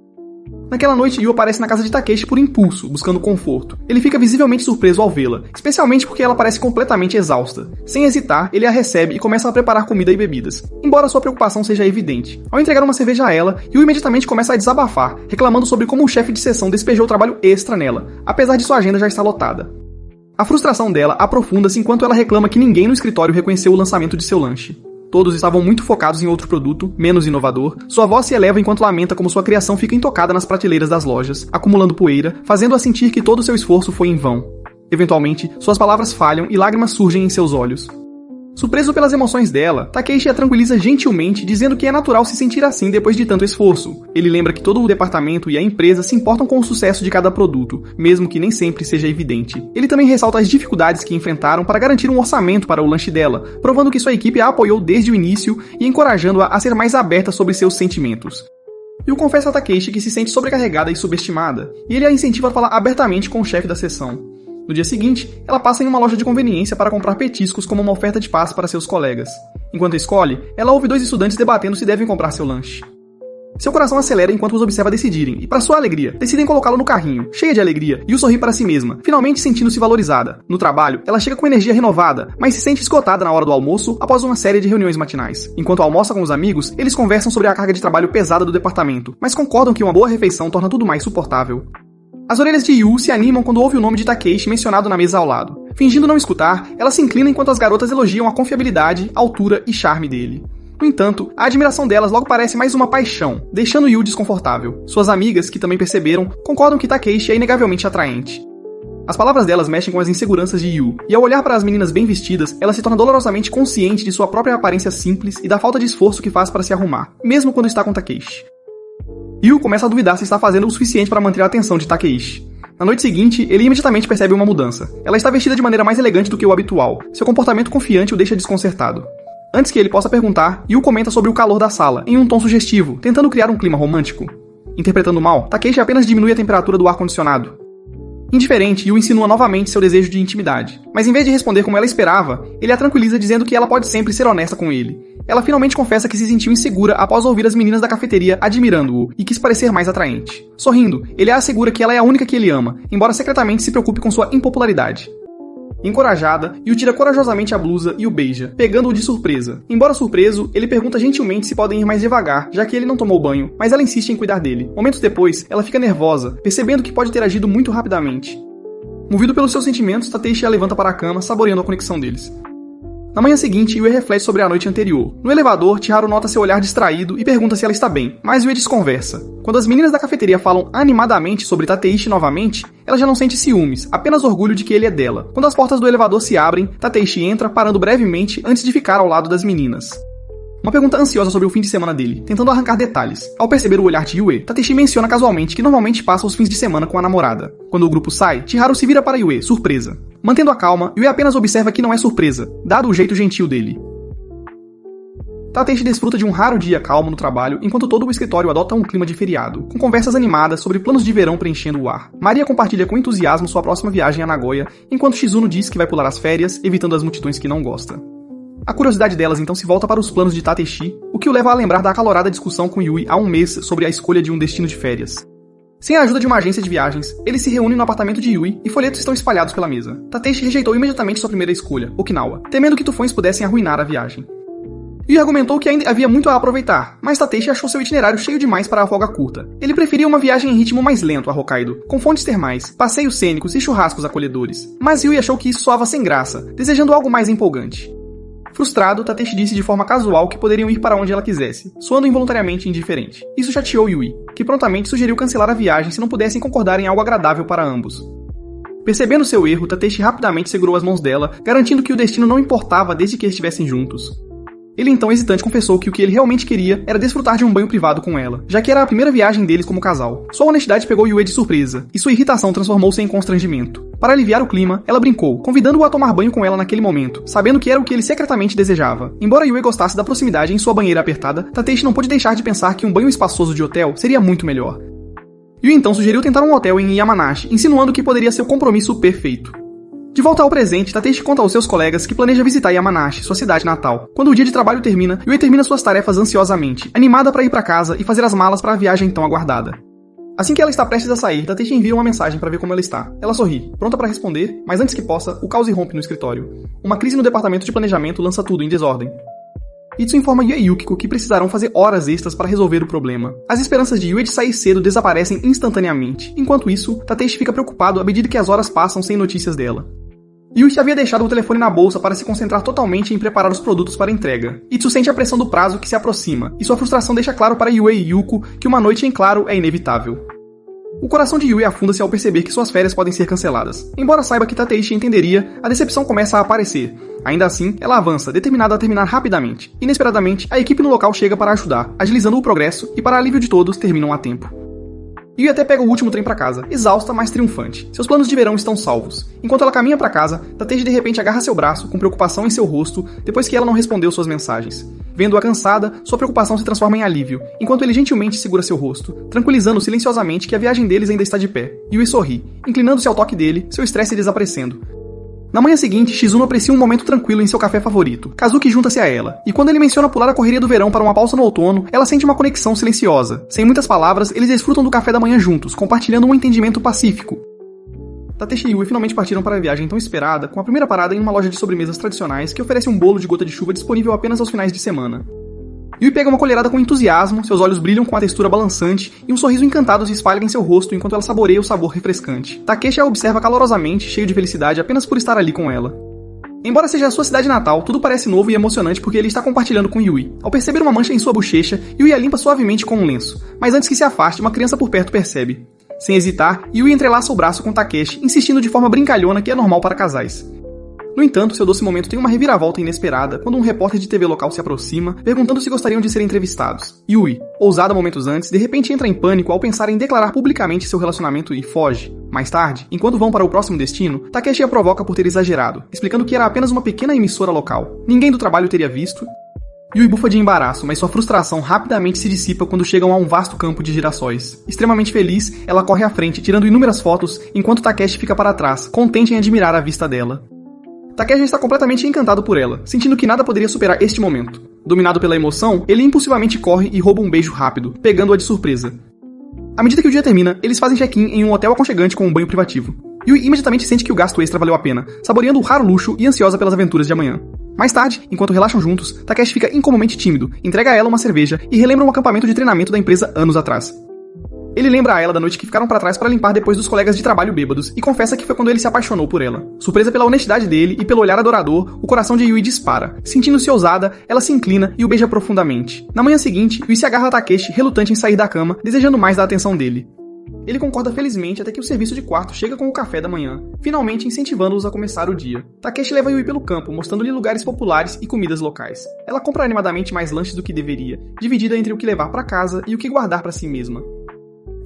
Naquela noite, Yu aparece na casa de Takeshi por impulso, buscando conforto. Ele fica visivelmente surpreso ao vê-la, especialmente porque ela parece completamente exausta. Sem hesitar, ele a recebe e começa a preparar comida e bebidas, embora sua preocupação seja evidente. Ao entregar uma cerveja a ela, Yu imediatamente começa a desabafar, reclamando sobre como o chefe de seção despejou trabalho extra nela, apesar de sua agenda já estar lotada. A frustração dela aprofunda-se enquanto ela reclama que ninguém no escritório reconheceu o lançamento de seu lanche. Todos estavam muito focados em outro produto, menos inovador. Sua voz se eleva enquanto lamenta como sua criação fica intocada nas prateleiras das lojas, acumulando poeira, fazendo-a sentir que todo seu esforço foi em vão. Eventualmente, suas palavras falham e lágrimas surgem em seus olhos. Surpreso pelas emoções dela, Takeshi a tranquiliza gentilmente, dizendo que é natural se sentir assim depois de tanto esforço. Ele lembra que todo o departamento e a empresa se importam com o sucesso de cada produto, mesmo que nem sempre seja evidente. Ele também ressalta as dificuldades que enfrentaram para garantir um orçamento para o lanche dela, provando que sua equipe a apoiou desde o início e encorajando-a a ser mais aberta sobre seus sentimentos. Yu confessa a Takeshi que se sente sobrecarregada e subestimada, e ele a incentiva a falar abertamente com o chefe da seção. No dia seguinte, ela passa em uma loja de conveniência para comprar petiscos como uma oferta de paz para seus colegas. Enquanto escolhe, ela ouve 2 estudantes debatendo se devem comprar seu lanche. Seu coração acelera enquanto os observa decidirem, e para sua alegria, decidem colocá-lo no carrinho, cheia de alegria, e o sorri para si mesma, finalmente sentindo-se valorizada. No trabalho, ela chega com energia renovada, mas se sente esgotada na hora do almoço após uma série de reuniões matinais. Enquanto almoça com os amigos, eles conversam sobre a carga de trabalho pesada do departamento, mas concordam que uma boa refeição torna tudo mais suportável. As orelhas de Yu se animam quando ouve o nome de Takeishi mencionado na mesa ao lado. Fingindo não escutar, ela se inclina enquanto as garotas elogiam a confiabilidade, altura e charme dele. No entanto, a admiração delas logo parece mais uma paixão, deixando Yu desconfortável. Suas amigas, que também perceberam, concordam que Takeishi é inegavelmente atraente. As palavras delas mexem com as inseguranças de Yu, e ao olhar para as meninas bem vestidas, ela se torna dolorosamente consciente de sua própria aparência simples e da falta de esforço que faz para se arrumar, mesmo quando está com Takeishi. Yu começa a duvidar se está fazendo o suficiente para manter a atenção de Takeishi. Na noite seguinte, ele imediatamente percebe uma mudança. Ela está vestida de maneira mais elegante do que o habitual. Seu comportamento confiante o deixa desconcertado. Antes que ele possa perguntar, Yu comenta sobre o calor da sala, em um tom sugestivo, tentando criar um clima romântico. Interpretando mal, Takeishi apenas diminui a temperatura do ar-condicionado. Indiferente, Yu insinua novamente seu desejo de intimidade. Mas em vez de responder como ela esperava, ele a tranquiliza dizendo que ela pode sempre ser honesta com ele. Ela finalmente confessa que se sentiu insegura após ouvir as meninas da cafeteria admirando-o e quis parecer mais atraente. Sorrindo, ele a assegura que ela é a única que ele ama, embora secretamente se preocupe com sua impopularidade. Encorajada, Yu tira corajosamente a blusa e o beija, pegando-o de surpresa. Embora surpreso, ele pergunta gentilmente se podem ir mais devagar, já que ele não tomou banho, mas ela insiste em cuidar dele. Momentos depois, ela fica nervosa, percebendo que pode ter agido muito rapidamente. Movido pelos seus sentimentos, Takeishi a levanta para a cama, saboreando a conexão deles. Na manhã seguinte, Yue reflete sobre a noite anterior. No elevador, Chiharu nota seu olhar distraído e pergunta se ela está bem, mas Yue desconversa. Quando as meninas da cafeteria falam animadamente sobre Takeishi novamente, ela já não sente ciúmes, apenas orgulho de que ele é dela. Quando as portas do elevador se abrem, Takeishi entra, parando brevemente antes de ficar ao lado das meninas. Uma pergunta ansiosa sobre o fim de semana dele, tentando arrancar detalhes. Ao perceber o olhar de Yue, Takeishi menciona casualmente que normalmente passa os fins de semana com a namorada. Quando o grupo sai, Chiharu se vira para Yue, surpresa. Mantendo a calma, Yue apenas observa que não é surpresa, dado o jeito gentil dele. Takeishi desfruta de um raro dia calmo no trabalho, enquanto todo o escritório adota um clima de feriado, com conversas animadas sobre planos de verão preenchendo o ar. Maria compartilha com entusiasmo sua próxima viagem a Nagoya, enquanto Shizuno diz que vai pular as férias, evitando as multidões que não gosta. A curiosidade delas então se volta para os planos de Takeishi, o que o leva a lembrar da acalorada discussão com Yui há um mês sobre a escolha de um destino de férias. Sem a ajuda de uma agência de viagens, eles se reúnem no apartamento de Yui e folhetos estão espalhados pela mesa. Takeishi rejeitou imediatamente sua primeira escolha, Okinawa, temendo que tufões pudessem arruinar a viagem. Yui argumentou que ainda havia muito a aproveitar, mas Takeishi achou seu itinerário cheio demais para a folga curta. Ele preferia uma viagem em ritmo mais lento a Hokkaido, com fontes termais, passeios cênicos e churrascos acolhedores. Mas Yui achou que isso soava sem graça, desejando algo mais empolgante. Frustrado, Takeishi disse de forma casual que poderiam ir para onde ela quisesse, soando involuntariamente indiferente. Isso chateou Yui, que prontamente sugeriu cancelar a viagem se não pudessem concordar em algo agradável para ambos. Percebendo seu erro, Takeishi rapidamente segurou as mãos dela, garantindo que o destino não importava desde que estivessem juntos. Ele então, hesitante, confessou que o que ele realmente queria era desfrutar de um banho privado com ela, já que era a primeira viagem deles como casal. Sua honestidade pegou Yue de surpresa, e sua irritação transformou-se em constrangimento. Para aliviar o clima, ela brincou, convidando-o a tomar banho com ela naquele momento, sabendo que era o que ele secretamente desejava. Embora Yue gostasse da proximidade em sua banheira apertada, Takeishi não pôde deixar de pensar que um banho espaçoso de hotel seria muito melhor. Yue então sugeriu tentar um hotel em Yamanashi, insinuando que poderia ser o compromisso perfeito. De volta ao presente, Takeishi conta aos seus colegas que planeja visitar Yamanashi, sua cidade natal. Quando o dia de trabalho termina, Yue termina suas tarefas ansiosamente, animada para ir para casa e fazer as malas para a viagem tão aguardada. Assim que ela está prestes a sair, Takeishi envia uma mensagem para ver como ela está. Ela sorri, pronta para responder, mas antes que possa, o caos irrompe no escritório. Uma crise no departamento de planejamento lança tudo em desordem. Itsu informa Yue e Yukiko que precisarão fazer horas extras para resolver o problema. As esperanças de Yue de sair cedo desaparecem instantaneamente. Enquanto isso, Takeishi fica preocupado à medida que as horas passam sem notícias dela. Yui havia deixado o telefone na bolsa para se concentrar totalmente em preparar os produtos para entrega. Itsu sente a pressão do prazo que se aproxima, e sua frustração deixa claro para Yue e Yuko que uma noite em claro é inevitável. O coração de Yui afunda-se ao perceber que suas férias podem ser canceladas. Embora saiba que Takeishi entenderia, a decepção começa a aparecer. Ainda assim, ela avança, determinada a terminar rapidamente. Inesperadamente, a equipe no local chega para ajudar, agilizando o progresso, e para alívio de todos, terminam a tempo. Yui até pega o último trem para casa, exausta, mas triunfante. Seus planos de verão estão salvos. Enquanto ela caminha para casa, Takeishi de repente agarra seu braço, com preocupação em seu rosto, depois que ela não respondeu suas mensagens. Vendo-a cansada, sua preocupação se transforma em alívio, enquanto ele gentilmente segura seu rosto, tranquilizando silenciosamente que a viagem deles ainda está de pé. Yui sorri, inclinando-se ao toque dele, seu estresse desaparecendo. Na manhã seguinte, Shizuno aprecia um momento tranquilo em seu café favorito. Kazuki junta-se a ela, e quando ele menciona pular a correria do verão para uma pausa no outono, ela sente uma conexão silenciosa. Sem muitas palavras, eles desfrutam do café da manhã juntos, compartilhando um entendimento pacífico. Takeshi e Yui finalmente partiram para a viagem tão esperada, com a primeira parada em uma loja de sobremesas tradicionais que oferece um bolo de gota de chuva disponível apenas aos finais de semana. Yui pega uma colherada com entusiasmo, seus olhos brilham com a textura balançante e um sorriso encantado se espalha em seu rosto enquanto ela saboreia o sabor refrescante. Takeshi a observa calorosamente, cheio de felicidade apenas por estar ali com ela. Embora seja a sua cidade natal, tudo parece novo e emocionante porque ele está compartilhando com Yui. Ao perceber uma mancha em sua bochecha, Yui a limpa suavemente com um lenço, mas antes que se afaste, uma criança por perto percebe. Sem hesitar, Yui entrelaça o braço com Takeshi, insistindo de forma brincalhona que é normal para casais. No entanto, seu doce momento tem uma reviravolta inesperada quando um repórter de TV local se aproxima, perguntando se gostariam de ser entrevistados. Yui, ousada momentos antes, de repente entra em pânico ao pensar em declarar publicamente seu relacionamento e foge. Mais tarde, enquanto vão para o próximo destino, Takeshi a provoca por ter exagerado, explicando que era apenas uma pequena emissora local. Ninguém do trabalho teria visto. Yui bufa de embaraço, mas sua frustração rapidamente se dissipa quando chegam a um vasto campo de girassóis. Extremamente feliz, ela corre à frente, tirando inúmeras fotos, enquanto Takeshi fica para trás, contente em admirar a vista dela. Takeshi está completamente encantado por ela, sentindo que nada poderia superar este momento. Dominado pela emoção, ele impulsivamente corre e rouba um beijo rápido, pegando-a de surpresa. À medida que o dia termina, eles fazem check-in em um hotel aconchegante com um banho privativo. Yui imediatamente sente que o gasto extra valeu a pena, saboreando o raro luxo e ansiosa pelas aventuras de amanhã. Mais tarde, enquanto relaxam juntos, Takeshi fica incomumente tímido, entrega a ela uma cerveja e relembra um acampamento de treinamento da empresa anos atrás. Ele lembra a ela da noite que ficaram pra trás para limpar depois dos colegas de trabalho bêbados e confessa que foi quando ele se apaixonou por ela. Surpresa pela honestidade dele e pelo olhar adorador, o coração de Yui dispara. Sentindo-se ousada, ela se inclina e o beija profundamente. Na manhã seguinte, Yui se agarra a Takeshi, relutante em sair da cama, desejando mais da atenção dele. Ele concorda felizmente até que o serviço de quarto chega com o café da manhã, finalmente incentivando-os a começar o dia. Takeshi leva Yui pelo campo, mostrando-lhe lugares populares e comidas locais. Ela compra animadamente mais lanches do que deveria, dividida entre o que levar para casa e o que guardar para si mesma.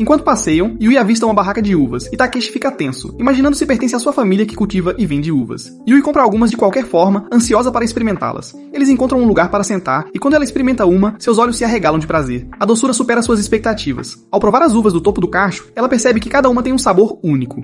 Enquanto passeiam, Yui avista uma barraca de uvas, e Takeshi fica tenso, imaginando se pertence à sua família que cultiva e vende uvas. Yui compra algumas de qualquer forma, ansiosa para experimentá-las. Eles encontram um lugar para sentar, e quando ela experimenta uma, seus olhos se arregalam de prazer. A doçura supera suas expectativas. Ao provar as uvas do topo do cacho, ela percebe que cada uma tem um sabor único.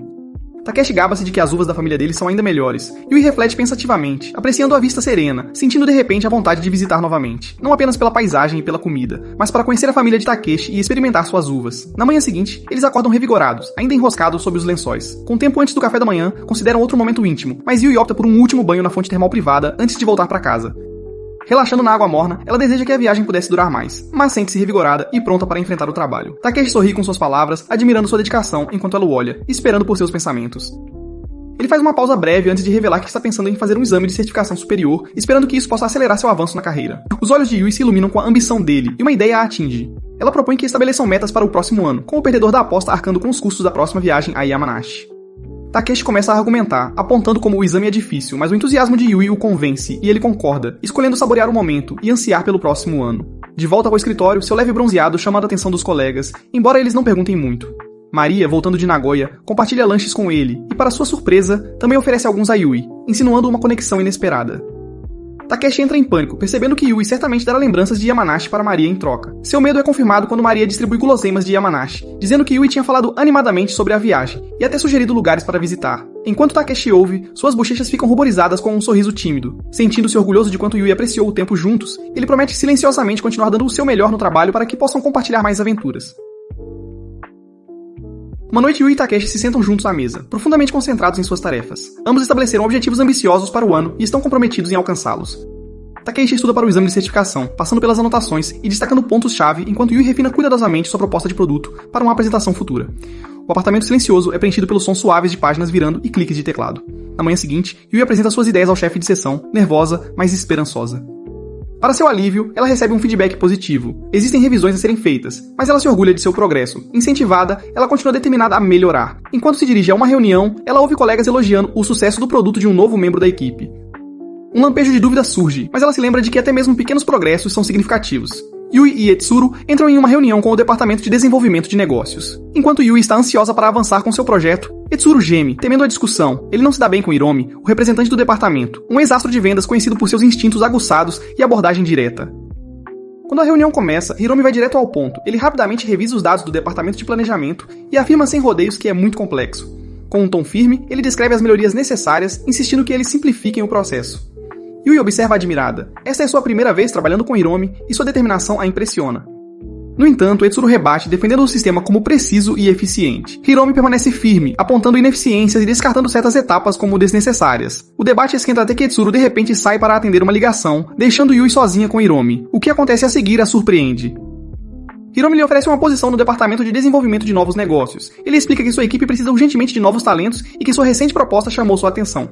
Takeshi gaba-se de que as uvas da família dele são ainda melhores. Yui reflete pensativamente, apreciando a vista serena, sentindo de repente a vontade de visitar novamente. Não apenas pela paisagem e pela comida, mas para conhecer a família de Takeshi e experimentar suas uvas. Na manhã seguinte, eles acordam revigorados, ainda enroscados sob os lençóis. Com tempo antes do café da manhã, consideram outro momento íntimo, mas Yui opta por um último banho na fonte termal privada antes de voltar para casa. Relaxando na água morna, ela deseja que a viagem pudesse durar mais, mas sente-se revigorada e pronta para enfrentar o trabalho. Takeshi sorri com suas palavras, admirando sua dedicação enquanto ela o olha, esperando por seus pensamentos. Ele faz uma pausa breve antes de revelar que está pensando em fazer um exame de certificação superior, esperando que isso possa acelerar seu avanço na carreira. Os olhos de Yui se iluminam com a ambição dele, e uma ideia a atinge. Ela propõe que estabeleçam metas para o próximo ano, com o perdedor da aposta arcando com os custos da próxima viagem a Yamanashi. Takeshi começa a argumentar, apontando como o exame é difícil, mas o entusiasmo de Yui o convence, e ele concorda, escolhendo saborear o momento e ansiar pelo próximo ano. De volta ao escritório, seu leve bronzeado chama a atenção dos colegas, embora eles não perguntem muito. Maria, voltando de Nagoya, compartilha lanches com ele, e para sua surpresa, também oferece alguns a Yui, insinuando uma conexão inesperada. Takeshi entra em pânico, percebendo que Yui certamente dará lembranças de Yamanashi para Maria em troca. Seu medo é confirmado quando Maria distribui guloseimas de Yamanashi, dizendo que Yui tinha falado animadamente sobre a viagem, e até sugerido lugares para visitar. Enquanto Takeshi ouve, suas bochechas ficam ruborizadas com um sorriso tímido. Sentindo-se orgulhoso de quanto Yui apreciou o tempo juntos, ele promete silenciosamente continuar dando o seu melhor no trabalho para que possam compartilhar mais aventuras. Uma noite, Yui e Takeshi se sentam juntos à mesa, profundamente concentrados em suas tarefas. Ambos estabeleceram objetivos ambiciosos para o ano e estão comprometidos em alcançá-los. Takeshi estuda para o exame de certificação, passando pelas anotações e destacando pontos-chave, enquanto Yui refina cuidadosamente sua proposta de produto para uma apresentação futura. O apartamento silencioso é preenchido pelos sons suaves de páginas virando e cliques de teclado. Na manhã seguinte, Yui apresenta suas ideias ao chefe de seção, nervosa, mas esperançosa. Para seu alívio, ela recebe um feedback positivo. Existem revisões a serem feitas, mas ela se orgulha de seu progresso. Incentivada, ela continua determinada a melhorar. Enquanto se dirige a uma reunião, ela ouve colegas elogiando o sucesso do produto de um novo membro da equipe. Um lampejo de dúvida surge, mas ela se lembra de que até mesmo pequenos progressos são significativos. Yui e Etsuro entram em uma reunião com o departamento de desenvolvimento de negócios. Enquanto Yui está ansiosa para avançar com seu projeto, Etsuro geme, temendo a discussão. Ele não se dá bem com Hiromi, o representante do departamento, um ex-astro de vendas conhecido por seus instintos aguçados e abordagem direta. Quando a reunião começa, Hiromi vai direto ao ponto. Ele rapidamente revisa os dados do departamento de planejamento e afirma sem rodeios que é muito complexo. Com um tom firme, ele descreve as melhorias necessárias, insistindo que eles simplifiquem o processo. Yui observa admirada. Esta é sua primeira vez trabalhando com Hiromi e sua determinação a impressiona. No entanto, Etsuro rebate, defendendo o sistema como preciso e eficiente. Hiromi permanece firme, apontando ineficiências e descartando certas etapas como desnecessárias. O debate esquenta até que Etsuro de repente sai para atender uma ligação, deixando Yui sozinha com Hiromi. O que acontece a seguir a surpreende. Hiromi lhe oferece uma posição no departamento de desenvolvimento de novos negócios. Ele explica que sua equipe precisa urgentemente de novos talentos e que sua recente proposta chamou sua atenção.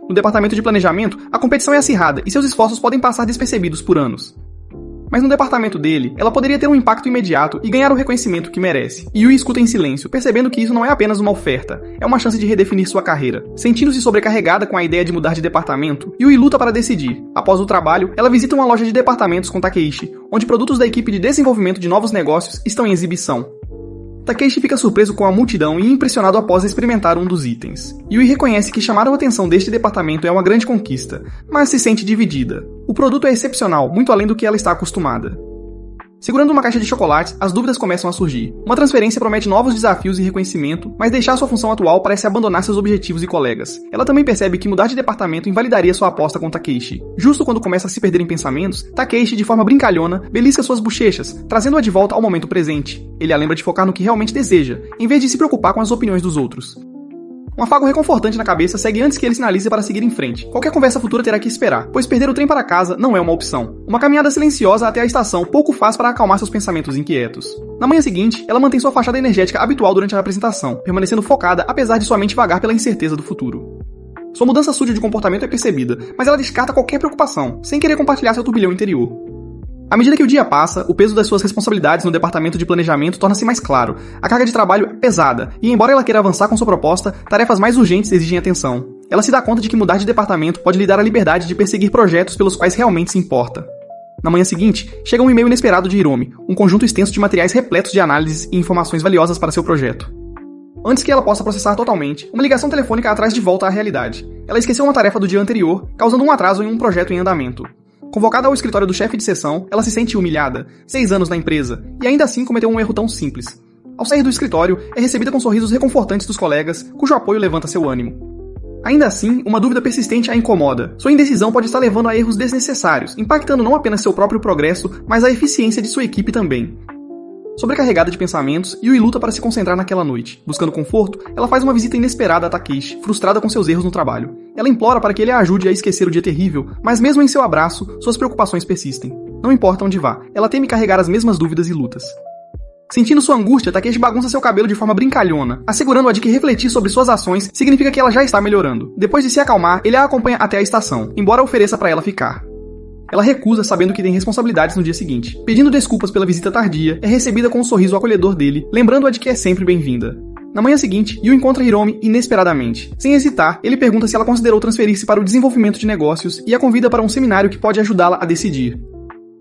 No departamento de planejamento, a competição é acirrada e seus esforços podem passar despercebidos por anos. Mas no departamento dele, ela poderia ter um impacto imediato e ganhar o reconhecimento que merece. Yui escuta em silêncio, percebendo que isso não é apenas uma oferta, é uma chance de redefinir sua carreira. Sentindo-se sobrecarregada com a ideia de mudar de departamento, Yui luta para decidir. Após o trabalho, ela visita uma loja de departamentos com Takeishi, onde produtos da equipe de desenvolvimento de novos negócios estão em exibição. Takeishi fica surpreso com a multidão e impressionado após experimentar um dos itens. Yui reconhece que chamar a atenção deste departamento é uma grande conquista, mas se sente dividida. O produto é excepcional, muito além do que ela está acostumada. Segurando uma caixa de chocolates, as dúvidas começam a surgir. Uma transferência promete novos desafios e reconhecimento, mas deixar sua função atual parece abandonar seus objetivos e colegas. Ela também percebe que mudar de departamento invalidaria sua aposta com Takeishi. Justo quando começa a se perder em pensamentos, Takeishi, de forma brincalhona, belisca suas bochechas, trazendo-a de volta ao momento presente. Ele a lembra de focar no que realmente deseja, em vez de se preocupar com as opiniões dos outros. Um afago reconfortante na cabeça segue antes que ele sinalize para seguir em frente. Qualquer conversa futura terá que esperar, pois perder o trem para casa não é uma opção. Uma caminhada silenciosa até a estação pouco faz para acalmar seus pensamentos inquietos. Na manhã seguinte, ela mantém sua fachada energética habitual durante a apresentação, permanecendo focada apesar de sua mente vagar pela incerteza do futuro. Sua mudança suja de comportamento é percebida, mas ela descarta qualquer preocupação, sem querer compartilhar seu turbilhão interior. À medida que o dia passa, o peso das suas responsabilidades no departamento de planejamento torna-se mais claro. A carga de trabalho é pesada, e embora ela queira avançar com sua proposta, tarefas mais urgentes exigem atenção. Ela se dá conta de que mudar de departamento pode lhe dar a liberdade de perseguir projetos pelos quais realmente se importa. Na manhã seguinte, chega um e-mail inesperado de Hiromi, um conjunto extenso de materiais repletos de análises e informações valiosas para seu projeto. Antes que ela possa processar totalmente, uma ligação telefônica a traz de volta à realidade. Ela esqueceu uma tarefa do dia anterior, causando um atraso em um projeto em andamento. Convocada ao escritório do chefe de seção, ela se sente humilhada, 6 anos na empresa, e ainda assim cometeu um erro tão simples. Ao sair do escritório, é recebida com sorrisos reconfortantes dos colegas, cujo apoio levanta seu ânimo. Ainda assim, uma dúvida persistente a incomoda. Sua indecisão pode estar levando a erros desnecessários, impactando não apenas seu próprio progresso, mas a eficiência de sua equipe também. Sobrecarregada de pensamentos, Yui luta para se concentrar naquela noite. Buscando conforto, ela faz uma visita inesperada a Takeishi, frustrada com seus erros no trabalho. Ela implora para que ele a ajude a esquecer o dia terrível, mas mesmo em seu abraço, suas preocupações persistem. Não importa onde vá, ela teme carregar as mesmas dúvidas e lutas. Sentindo sua angústia, Takeishi bagunça seu cabelo de forma brincalhona, assegurando-a de que refletir sobre suas ações significa que ela já está melhorando. Depois de se acalmar, ele a acompanha até a estação, embora ofereça para ela ficar. Ela recusa, sabendo que tem responsabilidades no dia seguinte. Pedindo desculpas pela visita tardia, é recebida com um sorriso acolhedor dele, lembrando-a de que é sempre bem-vinda. Na manhã seguinte, Yu encontra Hiromi inesperadamente. Sem hesitar, ele pergunta se ela considerou transferir-se para o desenvolvimento de negócios e a convida para um seminário que pode ajudá-la a decidir.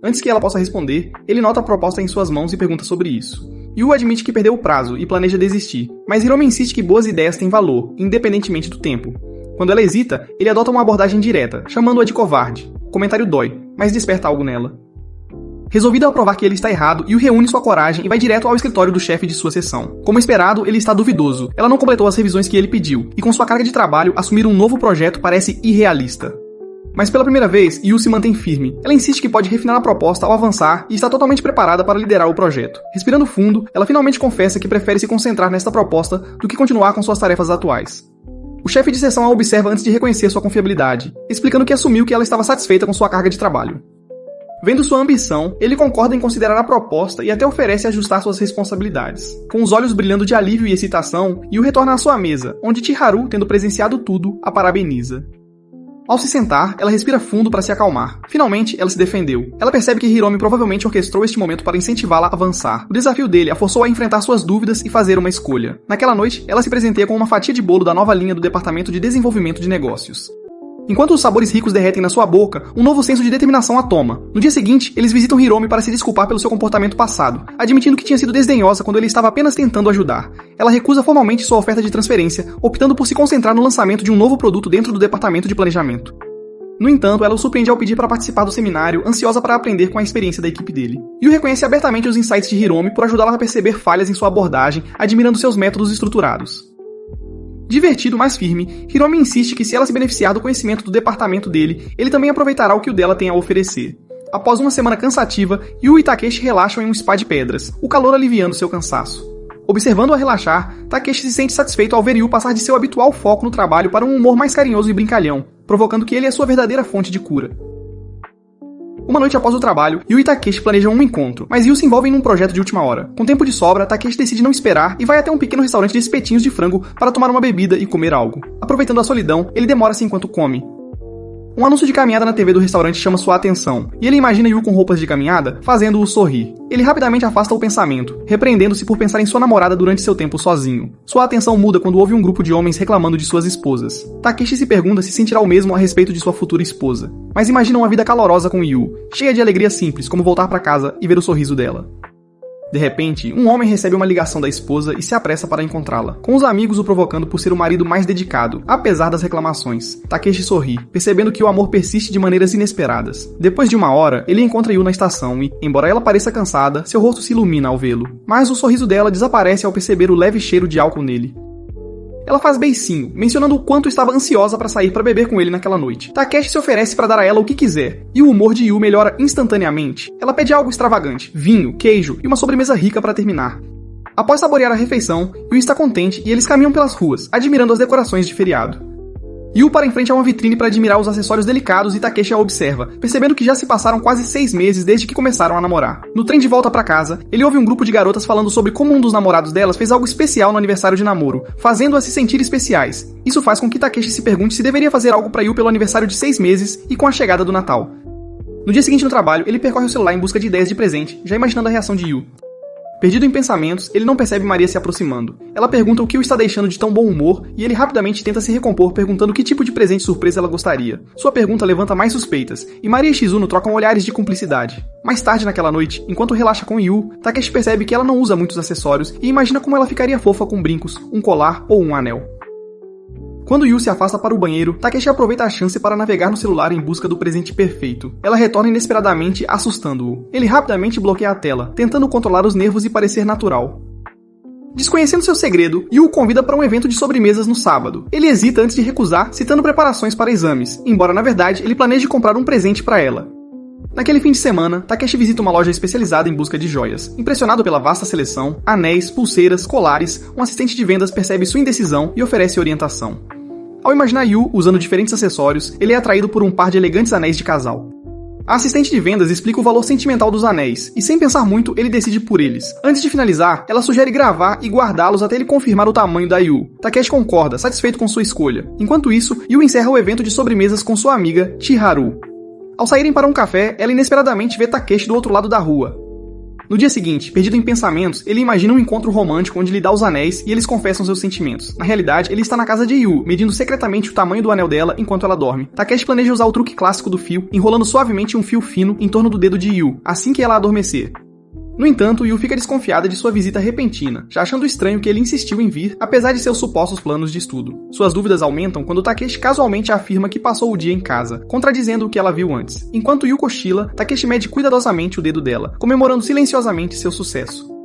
Antes que ela possa responder, ele nota a proposta em suas mãos e pergunta sobre isso. Yu admite que perdeu o prazo e planeja desistir, mas Hiromi insiste que boas ideias têm valor, independentemente do tempo. Quando ela hesita, ele adota uma abordagem direta, chamando-a de covarde. O comentário dói, mas desperta algo nela. Resolvida a provar que ele está errado, Yu reúne sua coragem e vai direto ao escritório do chefe de sua seção. Como esperado, ele está duvidoso. Ela não completou as revisões que ele pediu, e com sua carga de trabalho, assumir um novo projeto parece irrealista. Mas pela primeira vez, Yu se mantém firme. Ela insiste que pode refinar a proposta ao avançar e está totalmente preparada para liderar o projeto. Respirando fundo, ela finalmente confessa que prefere se concentrar nesta proposta do que continuar com suas tarefas atuais. O chefe de seção a observa antes de reconhecer sua confiabilidade, explicando que assumiu que ela estava satisfeita com sua carga de trabalho. Vendo sua ambição, ele concorda em considerar a proposta e até oferece ajustar suas responsabilidades. Com os olhos brilhando de alívio e excitação, Yu retorna à sua mesa, onde Chiharu, tendo presenciado tudo, a parabeniza. Ao se sentar, ela respira fundo para se acalmar. Finalmente, ela se defendeu. Ela percebe que Hiromi provavelmente orquestrou este momento para incentivá-la a avançar. O desafio dele a forçou a enfrentar suas dúvidas e fazer uma escolha. Naquela noite, ela se presenteia com uma fatia de bolo da nova linha do Departamento de Desenvolvimento de Negócios. Enquanto os sabores ricos derretem na sua boca, um novo senso de determinação a toma. No dia seguinte, eles visitam Hiromi para se desculpar pelo seu comportamento passado, admitindo que tinha sido desdenhosa quando ele estava apenas tentando ajudar. Ela recusa formalmente sua oferta de transferência, optando por se concentrar no lançamento de um novo produto dentro do departamento de planejamento. No entanto, ela o surpreende ao pedir para participar do seminário, ansiosa para aprender com a experiência da equipe dele. Yu reconhece abertamente os insights de Hiromi por ajudá-la a perceber falhas em sua abordagem, admirando seus métodos estruturados. Divertido, mas firme, Hiromi insiste que se ela se beneficiar do conhecimento do departamento dele, ele também aproveitará o que o dela tem a oferecer. Após uma semana cansativa, Yu e Takeshi relaxam em um spa de pedras, o calor aliviando seu cansaço. Observando-a relaxar, Takeshi se sente satisfeito ao ver Yu passar de seu habitual foco no trabalho para um humor mais carinhoso e brincalhão, provocando que ele é sua verdadeira fonte de cura. Uma noite após o trabalho, Yu e Takeshi planejam um encontro, mas Yu se envolve em um projeto de última hora. Com tempo de sobra, Takeshi decide não esperar e vai até um pequeno restaurante de espetinhos de frango para tomar uma bebida e comer algo. Aproveitando a solidão, ele demora-se enquanto come. Um anúncio de caminhada na TV do restaurante chama sua atenção, e ele imagina Yu com roupas de caminhada, fazendo-o sorrir. Ele rapidamente afasta o pensamento, repreendendo-se por pensar em sua namorada durante seu tempo sozinho. Sua atenção muda quando ouve um grupo de homens reclamando de suas esposas. Takeshi se pergunta se sentirá o mesmo a respeito de sua futura esposa, mas imagina uma vida calorosa com Yu, cheia de alegria simples, como voltar para casa e ver o sorriso dela. De repente, um homem recebe uma ligação da esposa e se apressa para encontrá-la, com os amigos o provocando por ser o marido mais dedicado, apesar das reclamações. Takeshi sorri, percebendo que o amor persiste de maneiras inesperadas. Depois de uma hora, ele encontra Yu na estação e, embora ela pareça cansada, seu rosto se ilumina ao vê-lo. Mas o sorriso dela desaparece ao perceber o leve cheiro de álcool nele. Ela faz beicinho, mencionando o quanto estava ansiosa para sair para beber com ele naquela noite. Takeshi se oferece para dar a ela o que quiser, e o humor de Yu melhora instantaneamente. Ela pede algo extravagante, vinho, queijo e uma sobremesa rica para terminar. Após saborear a refeição, Yu está contente e eles caminham pelas ruas, admirando as decorações de feriado. Yu para em frente a uma vitrine para admirar os acessórios delicados e Takeshi a observa, percebendo que já se passaram quase 6 meses desde que começaram a namorar. No trem de volta para casa, ele ouve um grupo de garotas falando sobre como um dos namorados delas fez algo especial no aniversário de namoro, fazendo-as se sentir especiais. Isso faz com que Takeshi se pergunte se deveria fazer algo para Yu pelo aniversário de 6 meses e com a chegada do Natal. No dia seguinte no trabalho, ele percorre o celular em busca de ideias de presente, já imaginando a reação de Yu. Perdido em pensamentos, ele não percebe Maria se aproximando. Ela pergunta o que o está deixando de tão bom humor e ele rapidamente tenta se recompor perguntando que tipo de presente surpresa ela gostaria. Sua pergunta levanta mais suspeitas e Maria e Shizuno trocam olhares de cumplicidade. Mais tarde naquela noite, enquanto relaxa com Yu, Takeshi percebe que ela não usa muitos acessórios e imagina como ela ficaria fofa com brincos, um colar ou um anel. Quando Yu se afasta para o banheiro, Takeshi aproveita a chance para navegar no celular em busca do presente perfeito. Ela retorna inesperadamente, assustando-o. Ele rapidamente bloqueia a tela, tentando controlar os nervos e parecer natural. Desconhecendo seu segredo, Yu o convida para um evento de sobremesas no sábado. Ele hesita antes de recusar, citando preparações para exames, embora na verdade ele planeje comprar um presente para ela. Naquele fim de semana, Takeshi visita uma loja especializada em busca de joias. Impressionado pela vasta seleção, anéis, pulseiras, colares, um assistente de vendas percebe sua indecisão e oferece orientação. Ao imaginar Yu usando diferentes acessórios, ele é atraído por um par de elegantes anéis de casal. A assistente de vendas explica o valor sentimental dos anéis, e sem pensar muito, ele decide por eles. Antes de finalizar, ela sugere gravar e guardá-los até ele confirmar o tamanho da Yu. Takeshi concorda, satisfeito com sua escolha. Enquanto isso, Yu encerra o evento de sobremesas com sua amiga, Chiharu. Ao saírem para um café, ela inesperadamente vê Takeshi do outro lado da rua. No dia seguinte, perdido em pensamentos, ele imagina um encontro romântico onde lhe dá os anéis e eles confessam seus sentimentos. Na realidade, ele está na casa de Yu, medindo secretamente o tamanho do anel dela enquanto ela dorme. Takeshi planeja usar o truque clássico do fio, enrolando suavemente um fio fino em torno do dedo de Yu, assim que ela adormecer. No entanto, Yu fica desconfiada de sua visita repentina, já achando estranho que ele insistiu em vir, apesar de seus supostos planos de estudo. Suas dúvidas aumentam quando Takeshi casualmente afirma que passou o dia em casa, contradizendo o que ela viu antes. Enquanto Yu cochila, Takeshi mede cuidadosamente o dedo dela, comemorando silenciosamente seu sucesso.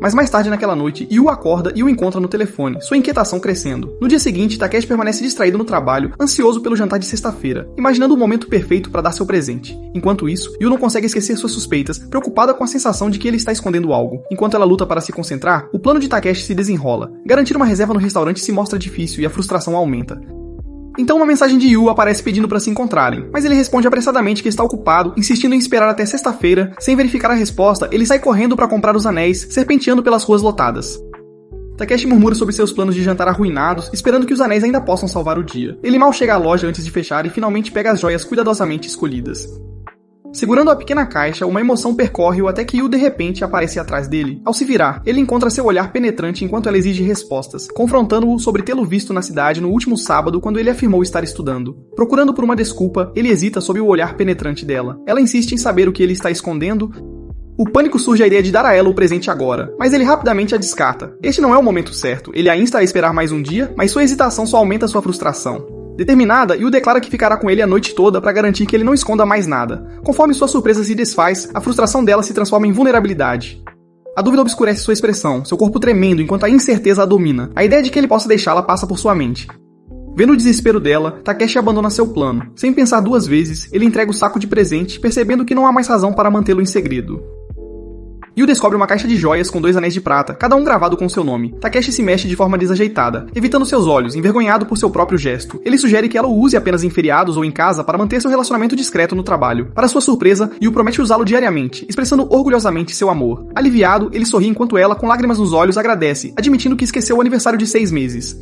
Mas mais tarde naquela noite, Yu acorda e o encontra no telefone, sua inquietação crescendo. No dia seguinte, Takeshi permanece distraído no trabalho, ansioso pelo jantar de sexta-feira, imaginando o momento perfeito para dar seu presente. Enquanto isso, Yu não consegue esquecer suas suspeitas, preocupada com a sensação de que ele está escondendo algo. Enquanto ela luta para se concentrar, o plano de Takeshi se desenrola. Garantir uma reserva no restaurante se mostra difícil e a frustração aumenta. Então uma mensagem de Yu aparece pedindo para se encontrarem, mas ele responde apressadamente que está ocupado, insistindo em esperar até sexta-feira. Sem verificar a resposta, ele sai correndo para comprar os anéis, serpenteando pelas ruas lotadas. Takeshi murmura sobre seus planos de jantar arruinados, esperando que os anéis ainda possam salvar o dia. Ele mal chega à loja antes de fechar e finalmente pega as joias cuidadosamente escolhidas. Segurando a pequena caixa, uma emoção percorre-o até que Yu de repente aparece atrás dele. Ao se virar, ele encontra seu olhar penetrante enquanto ela exige respostas, confrontando-o sobre tê-lo visto na cidade no último sábado quando ele afirmou estar estudando. Procurando por uma desculpa, ele hesita sob o olhar penetrante dela. Ela insiste em saber o que ele está escondendo. O pânico surge à ideia de dar a ela o presente agora, mas ele rapidamente a descarta. Este não é o momento certo, ele ainda está a esperar mais um dia, mas sua hesitação só aumenta sua frustração. Determinada, Yu declara que ficará com ele a noite toda para garantir que ele não esconda mais nada. Conforme sua surpresa se desfaz, a frustração dela se transforma em vulnerabilidade. A dúvida obscurece sua expressão, seu corpo tremendo enquanto a incerteza a domina. A ideia de que ele possa deixá-la passa por sua mente. Vendo o desespero dela, Takeshi abandona seu plano. Sem pensar duas vezes, ele entrega o saco de presente, percebendo que não há mais razão para mantê-lo em segredo. Yu descobre uma caixa de joias com 2 anéis de prata, cada um gravado com seu nome. Takeshi se mexe de forma desajeitada, evitando seus olhos, envergonhado por seu próprio gesto. Ele sugere que ela o use apenas em feriados ou em casa para manter seu relacionamento discreto no trabalho. Para sua surpresa, Yu promete usá-lo diariamente, expressando orgulhosamente seu amor. Aliviado, ele sorri enquanto ela, com lágrimas nos olhos, agradece, admitindo que esqueceu o aniversário de 6 meses.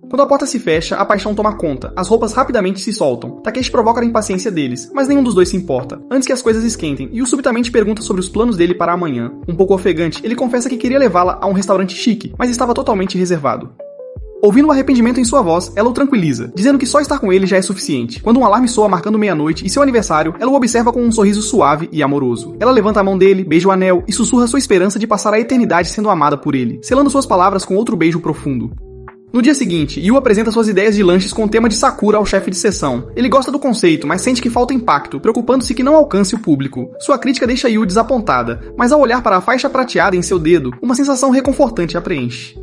Quando a porta se fecha, a paixão toma conta. As roupas rapidamente se soltam. Takeshi provoca a impaciência deles, mas nenhum dos dois se importa. Antes que as coisas esquentem, Yu subitamente pergunta sobre os planos dele para amanhã. Um pouco ofegante, ele confessa que queria levá-la a um restaurante chique, mas estava totalmente reservado. Ouvindo o arrependimento em sua voz, ela o tranquiliza, dizendo que só estar com ele já é suficiente. Quando um alarme soa marcando meia-noite e seu aniversário, ela o observa com um sorriso suave e amoroso. Ela levanta a mão dele, beija o anel e sussurra sua esperança de passar a eternidade sendo amada por ele, selando suas palavras com outro beijo profundo. No dia seguinte, Yu apresenta suas ideias de lanches com o tema de Sakura ao chefe de seção. Ele gosta do conceito, mas sente que falta impacto, preocupando-se que não alcance o público. Sua crítica deixa Yu desapontada, mas ao olhar para a faixa prateada em seu dedo, uma sensação reconfortante a preenche.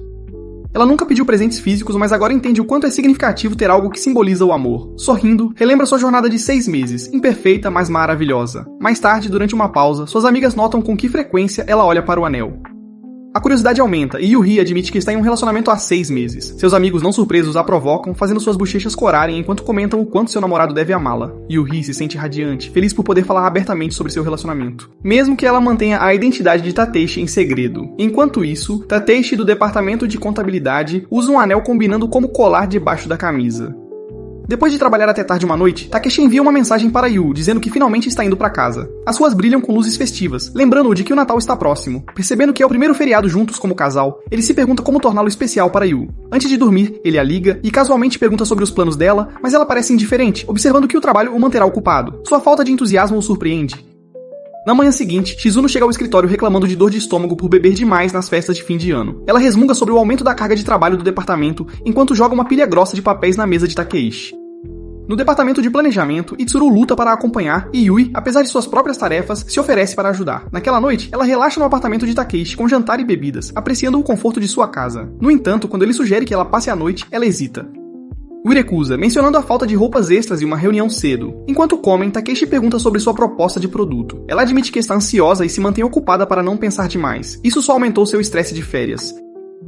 Ela nunca pediu presentes físicos, mas agora entende o quanto é significativo ter algo que simboliza o amor. Sorrindo, relembra sua jornada de 6 meses, imperfeita, mas maravilhosa. Mais tarde, durante uma pausa, suas amigas notam com que frequência ela olha para o anel. A curiosidade aumenta e Yuri admite que está em um relacionamento há 6 meses. Seus amigos não surpresos a provocam, fazendo suas bochechas corarem enquanto comentam o quanto seu namorado deve amá-la. Yuri se sente radiante, feliz por poder falar abertamente sobre seu relacionamento, mesmo que ela mantenha a identidade de Takeshi em segredo. Enquanto isso, Takeshi do departamento de contabilidade usa um anel combinando como colar debaixo da camisa. Depois de trabalhar até tarde uma noite, Takeshi envia uma mensagem para Yu, dizendo que finalmente está indo para casa. As ruas brilham com luzes festivas, lembrando-o de que o Natal está próximo. Percebendo que é o primeiro feriado juntos como casal, ele se pergunta como torná-lo especial para Yu. Antes de dormir, ele a liga e casualmente pergunta sobre os planos dela, mas ela parece indiferente, observando que o trabalho o manterá ocupado. Sua falta de entusiasmo o surpreende. Na manhã seguinte, Shizuno chega ao escritório reclamando de dor de estômago por beber demais nas festas de fim de ano. Ela resmunga sobre o aumento da carga de trabalho do departamento, enquanto joga uma pilha grossa de papéis na mesa de Takeshi. No departamento de planejamento, Itsuru luta para a acompanhar e Yui, apesar de suas próprias tarefas, se oferece para ajudar. Naquela noite, ela relaxa no apartamento de Takeshi com jantar e bebidas, apreciando o conforto de sua casa. No entanto, quando ele sugere que ela passe a noite, ela hesita. Yui recusa, mencionando a falta de roupas extras e uma reunião cedo. Enquanto comem, Takeshi pergunta sobre sua proposta de produto. Ela admite que está ansiosa e se mantém ocupada para não pensar demais. Isso só aumentou seu estresse de férias.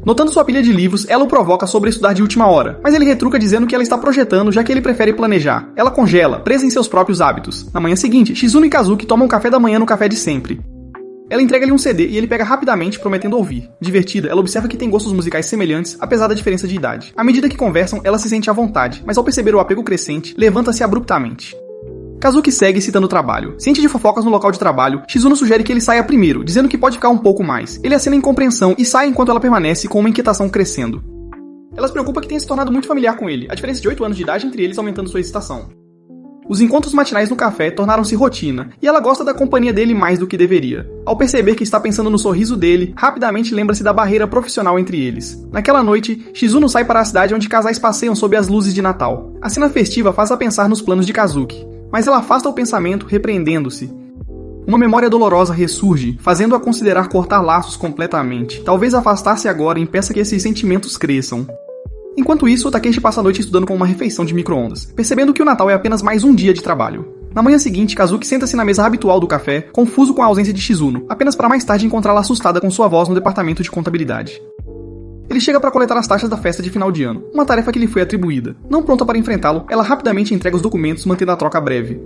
Notando sua pilha de livros, ela o provoca sobre estudar de última hora, mas ele retruca dizendo que ela está projetando já que ele prefere planejar. Ela congela, presa em seus próprios hábitos. Na manhã seguinte, Shizuno e Kazuki tomam café da manhã no café de sempre. Ela entrega-lhe um CD e ele pega rapidamente, prometendo ouvir. Divertida, ela observa que tem gostos musicais semelhantes, apesar da diferença de idade. À medida que conversam, ela se sente à vontade, mas ao perceber o apego crescente, levanta-se abruptamente. Kazuki segue citando o trabalho. Ciente de fofocas no local de trabalho, Shizuno sugere que ele saia primeiro, dizendo que pode ficar um pouco mais. Ele acena em compreensão e sai enquanto ela permanece com uma inquietação crescendo. Ela se preocupa que tenha se tornado muito familiar com ele, a diferença de 8 anos de idade entre eles aumentando sua excitação. Os encontros matinais no café tornaram-se rotina, e ela gosta da companhia dele mais do que deveria. Ao perceber que está pensando no sorriso dele, rapidamente lembra-se da barreira profissional entre eles. Naquela noite, Shizuno sai para a cidade onde casais passeiam sob as luzes de Natal. A cena festiva faz-a pensar nos planos de Kazuki, mas ela afasta o pensamento, repreendendo-se. Uma memória dolorosa ressurge, fazendo-a considerar cortar laços completamente. Talvez afastar-se agora impeça que esses sentimentos cresçam. Enquanto isso, Takeshi passa a noite estudando com uma refeição de micro-ondas, percebendo que o Natal é apenas mais um dia de trabalho. Na manhã seguinte, Kazuki senta-se na mesa habitual do café, confuso com a ausência de Shizuno, apenas para mais tarde encontrá-la assustada com sua voz no departamento de contabilidade. Ele chega para coletar as taxas da festa de final de ano, uma tarefa que lhe foi atribuída. Não pronta para enfrentá-lo, ela rapidamente entrega os documentos, mantendo a troca breve.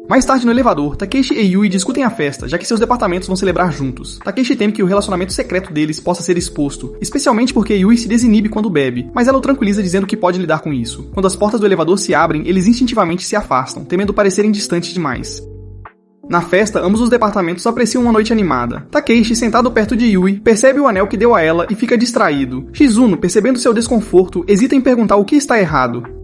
Mais tarde no elevador, Takeshi e Yui discutem a festa, já que seus departamentos vão celebrar juntos. Takeshi teme que o relacionamento secreto deles possa ser exposto, especialmente porque Yui se desinibe quando bebe, mas ela o tranquiliza dizendo que pode lidar com isso. Quando as portas do elevador se abrem, eles instintivamente se afastam, temendo parecerem distantes demais. Na festa, ambos os departamentos apreciam uma noite animada. Takeshi, sentado perto de Yui, percebe o anel que deu a ela e fica distraído. Shizuno, percebendo seu desconforto, hesita em perguntar o que está errado.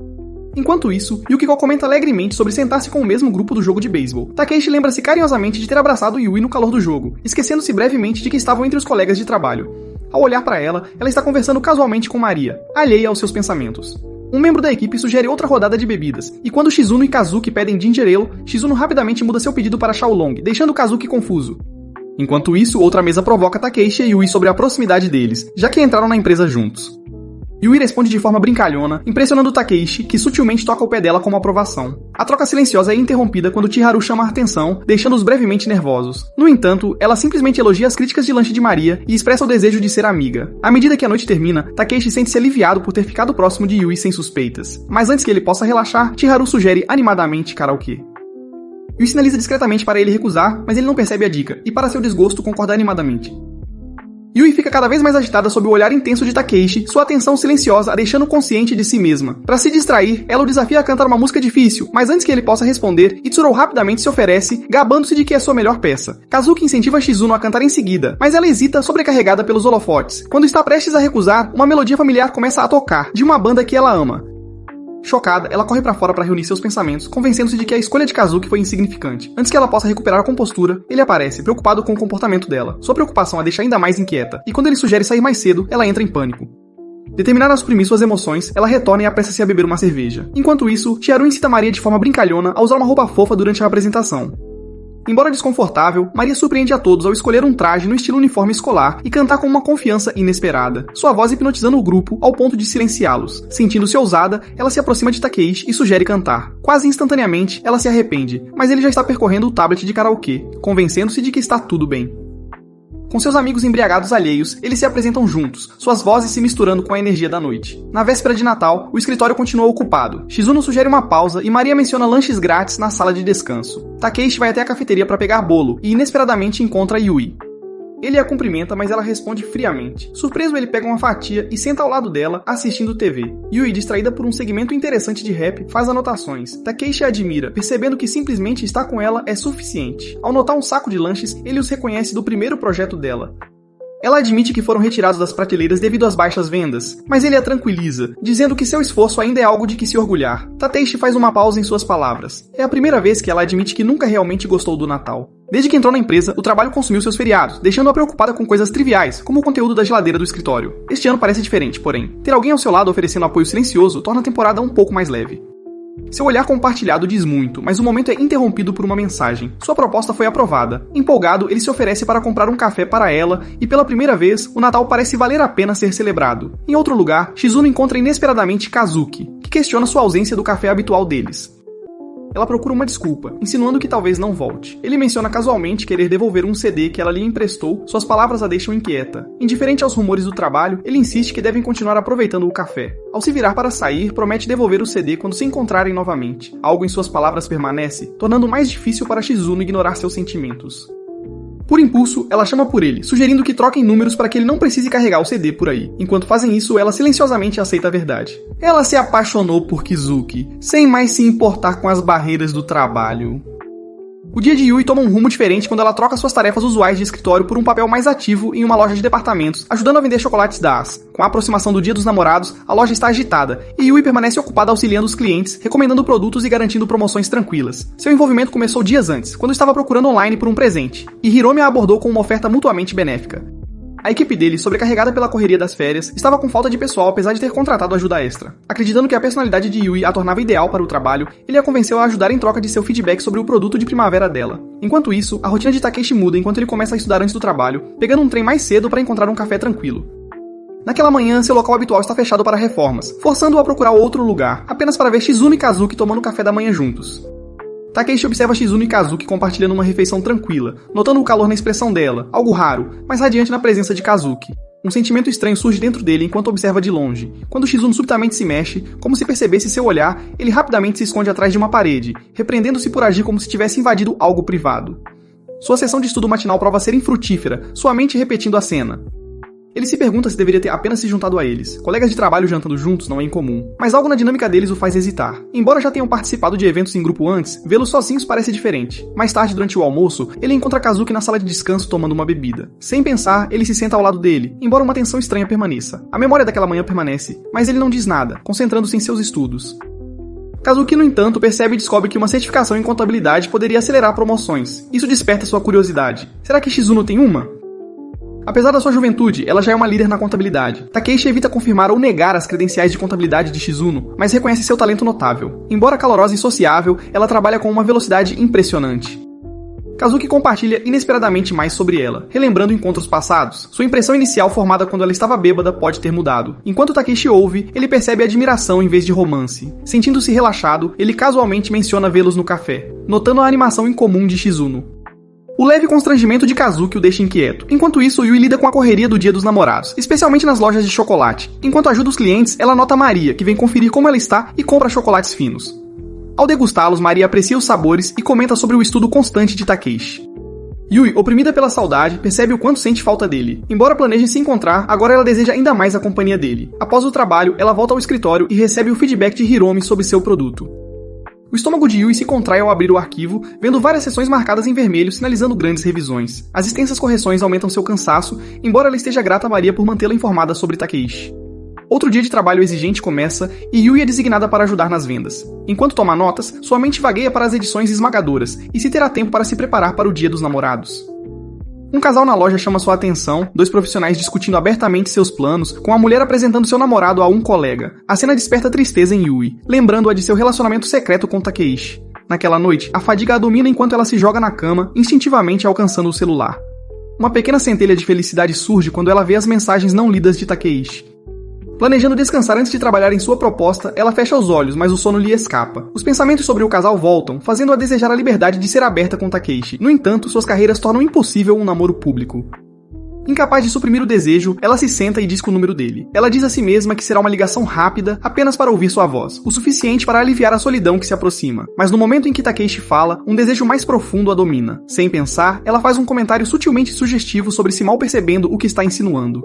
Enquanto isso, Yukiko comenta alegremente sobre sentar-se com o mesmo grupo do jogo de beisebol. Takeshi lembra-se carinhosamente de ter abraçado Yui no calor do jogo, esquecendo-se brevemente de que estavam entre os colegas de trabalho. Ao olhar para ela, ela está conversando casualmente com Maria, alheia aos seus pensamentos. Um membro da equipe sugere outra rodada de bebidas, e quando Shizuno e Kazuki pedem ginger ale, Shizuno rapidamente muda seu pedido para Xiaolong, deixando Kazuki confuso. Enquanto isso, outra mesa provoca Takeshi e Yui sobre a proximidade deles, já que entraram na empresa juntos. Yui responde de forma brincalhona, impressionando Takeshi, que sutilmente toca o pé dela como aprovação. A troca silenciosa é interrompida quando Chiharu chama a atenção, deixando-os brevemente nervosos. No entanto, ela simplesmente elogia as críticas de lanche de Maria e expressa o desejo de ser amiga. À medida que a noite termina, Takeshi sente-se aliviado por ter ficado próximo de Yui sem suspeitas. Mas antes que ele possa relaxar, Chiharu sugere animadamente karaokê. Yui sinaliza discretamente para ele recusar, mas ele não percebe a dica, e para seu desgosto concorda animadamente. Yui fica cada vez mais agitada sob o olhar intenso de Takeshi, sua atenção silenciosa a deixando consciente de si mesma. Para se distrair, ela o desafia a cantar uma música difícil, mas antes que ele possa responder, Itsuro rapidamente se oferece, gabando-se de que é sua melhor peça. Kazuki incentiva Shizuno a cantar em seguida, mas ela hesita, sobrecarregada pelos holofotes. Quando está prestes a recusar, uma melodia familiar começa a tocar, de uma banda que ela ama. Chocada, ela corre pra fora para reunir seus pensamentos, convencendo-se de que a escolha de Kazuki foi insignificante. Antes que ela possa recuperar a compostura, ele aparece, preocupado com o comportamento dela. Sua preocupação a deixa ainda mais inquieta, e quando ele sugere sair mais cedo, ela entra em pânico. Determinada a suprimir suas emoções, ela retorna e apressa-se a beber uma cerveja. Enquanto isso, Chiharu incita Maria de forma brincalhona a usar uma roupa fofa durante a apresentação. Embora desconfortável, Maria surpreende a todos ao escolher um traje no estilo uniforme escolar e cantar com uma confiança inesperada, sua voz hipnotizando o grupo ao ponto de silenciá-los. Sentindo-se ousada, ela se aproxima de Takeshi e sugere cantar. Quase instantaneamente, ela se arrepende, mas ele já está percorrendo o tablet de karaokê, convencendo-se de que está tudo bem. Com seus amigos embriagados alheios, eles se apresentam juntos, suas vozes se misturando com a energia da noite. Na véspera de Natal, o escritório continua ocupado. Shizuno sugere uma pausa e Maria menciona lanches grátis na sala de descanso. Takeshi vai até a cafeteria para pegar bolo e inesperadamente encontra Yui. Ele a cumprimenta, mas ela responde friamente. Surpreso, ele pega uma fatia e senta ao lado dela, assistindo TV. Yui, distraída por um segmento interessante de rap, faz anotações. Takeshi a admira, percebendo que simplesmente estar com ela é suficiente. Ao notar um saco de lanches, ele os reconhece do primeiro projeto dela. Ela admite que foram retirados das prateleiras devido às baixas vendas, mas ele a tranquiliza, dizendo que seu esforço ainda é algo de que se orgulhar. Takeshi faz uma pausa em suas palavras. É a primeira vez que ela admite que nunca realmente gostou do Natal. Desde que entrou na empresa, o trabalho consumiu seus feriados, deixando-a preocupada com coisas triviais, como o conteúdo da geladeira do escritório. Este ano parece diferente, porém. Ter alguém ao seu lado oferecendo apoio silencioso torna a temporada um pouco mais leve. Seu olhar compartilhado diz muito, mas o momento é interrompido por uma mensagem. Sua proposta foi aprovada. Empolgado, ele se oferece para comprar um café para ela e, pela primeira vez, o Natal parece valer a pena ser celebrado. Em outro lugar, Shizuno encontra inesperadamente Kazuki, que questiona sua ausência do café habitual deles. Ela procura uma desculpa, insinuando que talvez não volte. Ele menciona casualmente querer devolver um CD que ela lhe emprestou, suas palavras a deixam inquieta. Indiferente aos rumores do trabalho, ele insiste que devem continuar aproveitando o café. Ao se virar para sair, promete devolver o CD quando se encontrarem novamente. Algo em suas palavras permanece, tornando mais difícil para Shizuno ignorar seus sentimentos. Por impulso, ela chama por ele, sugerindo que troquem números para que ele não precise carregar o CD por aí. Enquanto fazem isso, ela silenciosamente aceita a verdade. Ela se apaixonou por Kizuki, sem mais se importar com as barreiras do trabalho. O dia de Yui toma um rumo diferente quando ela troca suas tarefas usuais de escritório por um papel mais ativo em uma loja de departamentos, ajudando a vender chocolates da As. Com a aproximação do Dia dos Namorados, a loja está agitada, e Yui permanece ocupada auxiliando os clientes, recomendando produtos e garantindo promoções tranquilas. Seu envolvimento começou dias antes, quando estava procurando online por um presente, e Hiromi a abordou com uma oferta mutuamente benéfica. A equipe dele, sobrecarregada pela correria das férias, estava com falta de pessoal apesar de ter contratado ajuda extra. Acreditando que a personalidade de Yui a tornava ideal para o trabalho, ele a convenceu a ajudar em troca de seu feedback sobre o produto de primavera dela. Enquanto isso, a rotina de Takeshi muda enquanto ele começa a estudar antes do trabalho, pegando um trem mais cedo para encontrar um café tranquilo. Naquela manhã, seu local habitual está fechado para reformas, forçando-o a procurar outro lugar, apenas para ver Shizuno e Kazuki tomando café da manhã juntos. Takeshi observa Shizuno e Kazuki compartilhando uma refeição tranquila, notando o calor na expressão dela, algo raro, mas radiante na presença de Kazuki. Um sentimento estranho surge dentro dele enquanto observa de longe. Quando Shizuno subitamente se mexe, como se percebesse seu olhar, ele rapidamente se esconde atrás de uma parede, repreendendo-se por agir como se tivesse invadido algo privado. Sua sessão de estudo matinal prova ser infrutífera, sua mente repetindo a cena. Ele se pergunta se deveria ter apenas se juntado a eles. Colegas de trabalho jantando juntos não é incomum, mas algo na dinâmica deles o faz hesitar. Embora já tenham participado de eventos em grupo antes, vê-los sozinhos parece diferente. Mais tarde, durante o almoço, ele encontra Kazuki na sala de descanso tomando uma bebida. Sem pensar, ele se senta ao lado dele, embora uma tensão estranha permaneça. A memória daquela manhã permanece, mas ele não diz nada, concentrando-se em seus estudos. Kazuki, no entanto, percebe e descobre que uma certificação em contabilidade poderia acelerar promoções. Isso desperta sua curiosidade. Será que Shizuno tem uma? Apesar da sua juventude, ela já é uma líder na contabilidade. Takeishi evita confirmar ou negar as credenciais de contabilidade de Shizuno, mas reconhece seu talento notável. Embora calorosa e sociável, ela trabalha com uma velocidade impressionante. Kazuki compartilha inesperadamente mais sobre ela, relembrando encontros passados. Sua impressão inicial formada quando ela estava bêbada pode ter mudado. Enquanto Takeishi ouve, ele percebe admiração em vez de romance. Sentindo-se relaxado, ele casualmente menciona vê-los no café, notando a animação incomum de Shizuno. O leve constrangimento de Kazuki o deixa inquieto. Enquanto isso, Yui lida com a correria do Dia dos Namorados, especialmente nas lojas de chocolate. Enquanto ajuda os clientes, ela nota Maria, que vem conferir como ela está e compra chocolates finos. Ao degustá-los, Maria aprecia os sabores e comenta sobre o estudo constante de Takeishi. Yui, oprimida pela saudade, percebe o quanto sente falta dele. Embora planejem se encontrar, agora ela deseja ainda mais a companhia dele. Após o trabalho, ela volta ao escritório e recebe o feedback de Hiromi sobre seu produto. O estômago de Yui se contrai ao abrir o arquivo, vendo várias seções marcadas em vermelho, sinalizando grandes revisões. As extensas correções aumentam seu cansaço, embora ela esteja grata a Maria por mantê-la informada sobre Takeishi. Outro dia de trabalho exigente começa e Yui é designada para ajudar nas vendas. Enquanto toma notas, sua mente vagueia para as edições esmagadoras e se terá tempo para se preparar para o Dia dos Namorados. Um casal na loja chama sua atenção, dois profissionais discutindo abertamente seus planos, com a mulher apresentando seu namorado a um colega. A cena desperta tristeza em Yui, lembrando-a de seu relacionamento secreto com Takeishi. Naquela noite, a fadiga a domina enquanto ela se joga na cama, instintivamente alcançando o celular. Uma pequena centelha de felicidade surge quando ela vê as mensagens não lidas de Takeishi. Planejando descansar antes de trabalhar em sua proposta, ela fecha os olhos, mas o sono lhe escapa. Os pensamentos sobre o casal voltam, fazendo-a desejar a liberdade de ser aberta com Takeishi. No entanto, suas carreiras tornam impossível um namoro público. Incapaz de suprimir o desejo, ela se senta e diz o número dele. Ela diz a si mesma que será uma ligação rápida, apenas para ouvir sua voz, o suficiente para aliviar a solidão que se aproxima. Mas no momento em que Takeishi fala, um desejo mais profundo a domina. Sem pensar, ela faz um comentário sutilmente sugestivo sobre se mal percebendo o que está insinuando.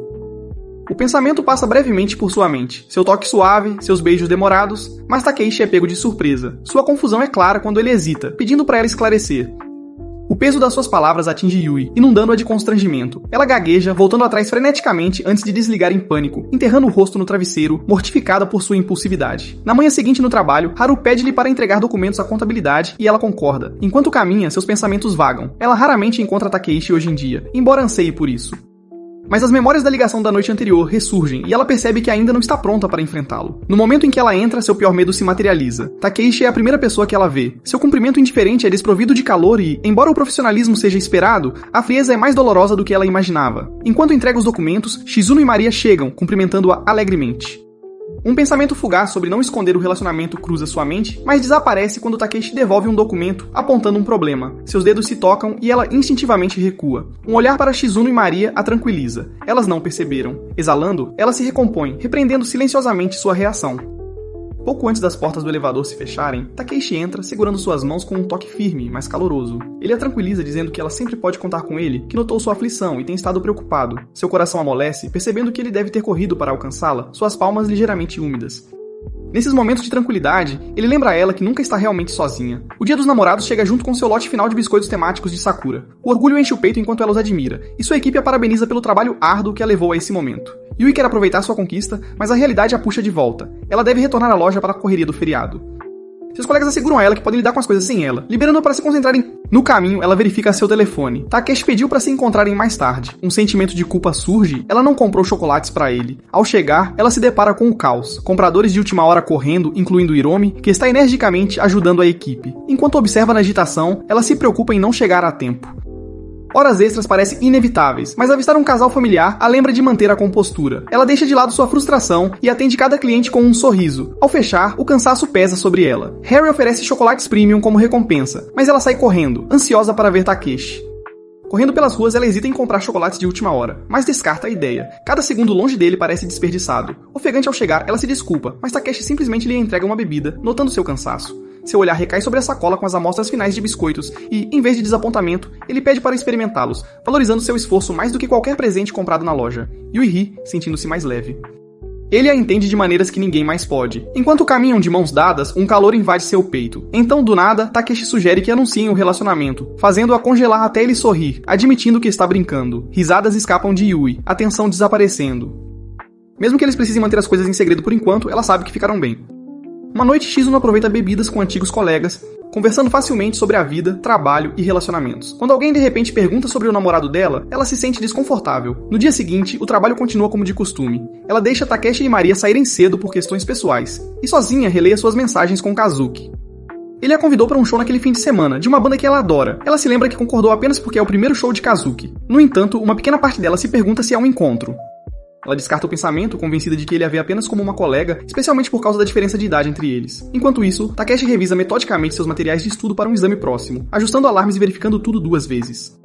O pensamento passa brevemente por sua mente, seu toque suave, seus beijos demorados, mas Takeishi é pego de surpresa. Sua confusão é clara quando ele hesita, pedindo para ela esclarecer. O peso das suas palavras atinge Yui, inundando-a de constrangimento. Ela gagueja, voltando atrás freneticamente antes de desligar em pânico, enterrando o rosto no travesseiro, mortificada por sua impulsividade. Na manhã seguinte no trabalho, Haru pede-lhe para entregar documentos à contabilidade e ela concorda. Enquanto caminha, seus pensamentos vagam. Ela raramente encontra Takeishi hoje em dia, embora anseie por isso. Mas as memórias da ligação da noite anterior ressurgem e ela percebe que ainda não está pronta para enfrentá-lo. No momento em que ela entra, seu pior medo se materializa. Takeishi é a primeira pessoa que ela vê. Seu cumprimento indiferente é desprovido de calor e, embora o profissionalismo seja esperado, a frieza é mais dolorosa do que ela imaginava. Enquanto entrega os documentos, Shizuno e Maria chegam, cumprimentando-a alegremente. Um pensamento fugaz sobre não esconder o relacionamento cruza sua mente, mas desaparece quando Takeishi devolve um documento, apontando um problema. Seus dedos se tocam e ela instintivamente recua. Um olhar para Shizuno e Maria a tranquiliza. Elas não perceberam. Exalando, ela se recompõe, repreendendo silenciosamente sua reação. Pouco antes das portas do elevador se fecharem, Takeishi entra, segurando suas mãos com um toque firme, mas caloroso. Ele a tranquiliza, dizendo que ela sempre pode contar com ele, que notou sua aflição e tem estado preocupado. Seu coração amolece, percebendo que ele deve ter corrido para alcançá-la, suas palmas ligeiramente úmidas. Nesses momentos de tranquilidade, ele lembra a ela que nunca está realmente sozinha. O Dia dos Namorados chega junto com seu lote final de biscoitos temáticos de Sakura. O orgulho enche o peito enquanto ela os admira, e sua equipe a parabeniza pelo trabalho árduo que a levou a esse momento. Yui quer aproveitar sua conquista, mas a realidade a puxa de volta. Ela deve retornar à loja para a correria do feriado. Seus colegas asseguram a ela que podem lidar com as coisas sem ela, liberando-a para se concentrarem. No caminho, ela verifica seu telefone. Takeshi pediu para se encontrarem mais tarde. Um sentimento de culpa surge, ela não comprou chocolates para ele. Ao chegar, ela se depara com o caos. Compradores de última hora correndo, incluindo Hiromi, que está energicamente ajudando a equipe. Enquanto observa na agitação, ela se preocupa em não chegar a tempo. Horas extras parecem inevitáveis, mas avistar um casal familiar a lembra de manter a compostura. Ela deixa de lado sua frustração e atende cada cliente com um sorriso. Ao fechar, o cansaço pesa sobre ela. Harry oferece chocolates premium como recompensa, mas ela sai correndo, ansiosa para ver Takeshi. Correndo pelas ruas, ela hesita em comprar chocolates de última hora, mas descarta a ideia. Cada segundo longe dele parece desperdiçado. Ofegante ao chegar, ela se desculpa, mas Takeshi simplesmente lhe entrega uma bebida, notando seu cansaço. Seu olhar recai sobre a sacola com as amostras finais de biscoitos e, em vez de desapontamento, ele pede para experimentá-los, valorizando seu esforço mais do que qualquer presente comprado na loja. Yui ri, sentindo-se mais leve. Ele a entende de maneiras que ninguém mais pode. Enquanto caminham de mãos dadas, um calor invade seu peito. Então, do nada, Takeshi sugere que anunciem o relacionamento, fazendo-a congelar até ele sorrir, admitindo que está brincando. Risadas escapam de Yui, a tensão desaparecendo. Mesmo que eles precisem manter as coisas em segredo por enquanto, ela sabe que ficarão bem. Uma noite, Shizuno aproveita bebidas com antigos colegas, conversando facilmente sobre a vida, trabalho e relacionamentos. Quando alguém de repente pergunta sobre o namorado dela, ela se sente desconfortável. No dia seguinte, o trabalho continua como de costume. Ela deixa Takeshi e Maria saírem cedo por questões pessoais, e sozinha releia suas mensagens com Kazuki. Ele a convidou para um show naquele fim de semana, de uma banda que ela adora. Ela se lembra que concordou apenas porque é o primeiro show de Kazuki. No entanto, uma pequena parte dela se pergunta se é um encontro. Ela descarta o pensamento, convencida de que ele a vê apenas como uma colega, especialmente por causa da diferença de idade entre eles. Enquanto isso, Takeshi revisa metodicamente seus materiais de estudo para um exame próximo, ajustando alarmes e verificando tudo 2 vezes.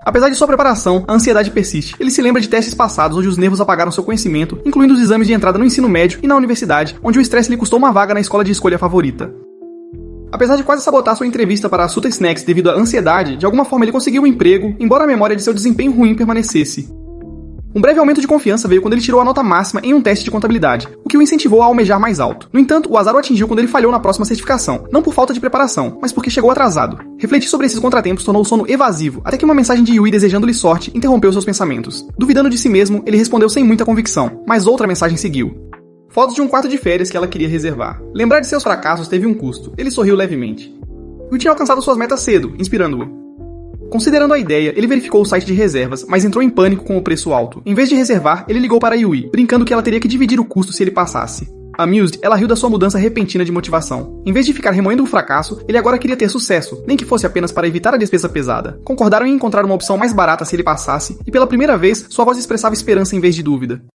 Apesar de sua preparação, a ansiedade persiste. Ele se lembra de testes passados onde os nervos apagaram seu conhecimento, incluindo os exames de entrada no ensino médio e na universidade, onde o estresse lhe custou uma vaga na escola de escolha favorita. Apesar de quase sabotar sua entrevista para a Suta Snacks devido à ansiedade, de alguma forma ele conseguiu um emprego, embora a memória de seu desempenho ruim permanecesse. Um breve aumento de confiança veio quando ele tirou a nota máxima em um teste de contabilidade, o que o incentivou a almejar mais alto. No entanto, o azar o atingiu quando ele falhou na próxima certificação, não por falta de preparação, mas porque chegou atrasado. Refletir sobre esses contratempos tornou o sono evasivo, até que uma mensagem de Yui desejando-lhe sorte interrompeu seus pensamentos. Duvidando de si mesmo, ele respondeu sem muita convicção, mas outra mensagem seguiu. Fotos de um quarto de férias que ela queria reservar. Lembrar de seus fracassos teve um custo. Ele sorriu levemente. Yui tinha alcançado suas metas cedo, inspirando-o. Considerando a ideia, ele verificou o site de reservas, mas entrou em pânico com o preço alto. Em vez de reservar, ele ligou para Yui, brincando que ela teria que dividir o custo se ele passasse. Amused, ela riu da sua mudança repentina de motivação. Em vez de ficar remoendo o fracasso, ele agora queria ter sucesso, nem que fosse apenas para evitar a despesa pesada. Concordaram em encontrar uma opção mais barata se ele passasse, e pela primeira vez, sua voz expressava esperança em vez de dúvida.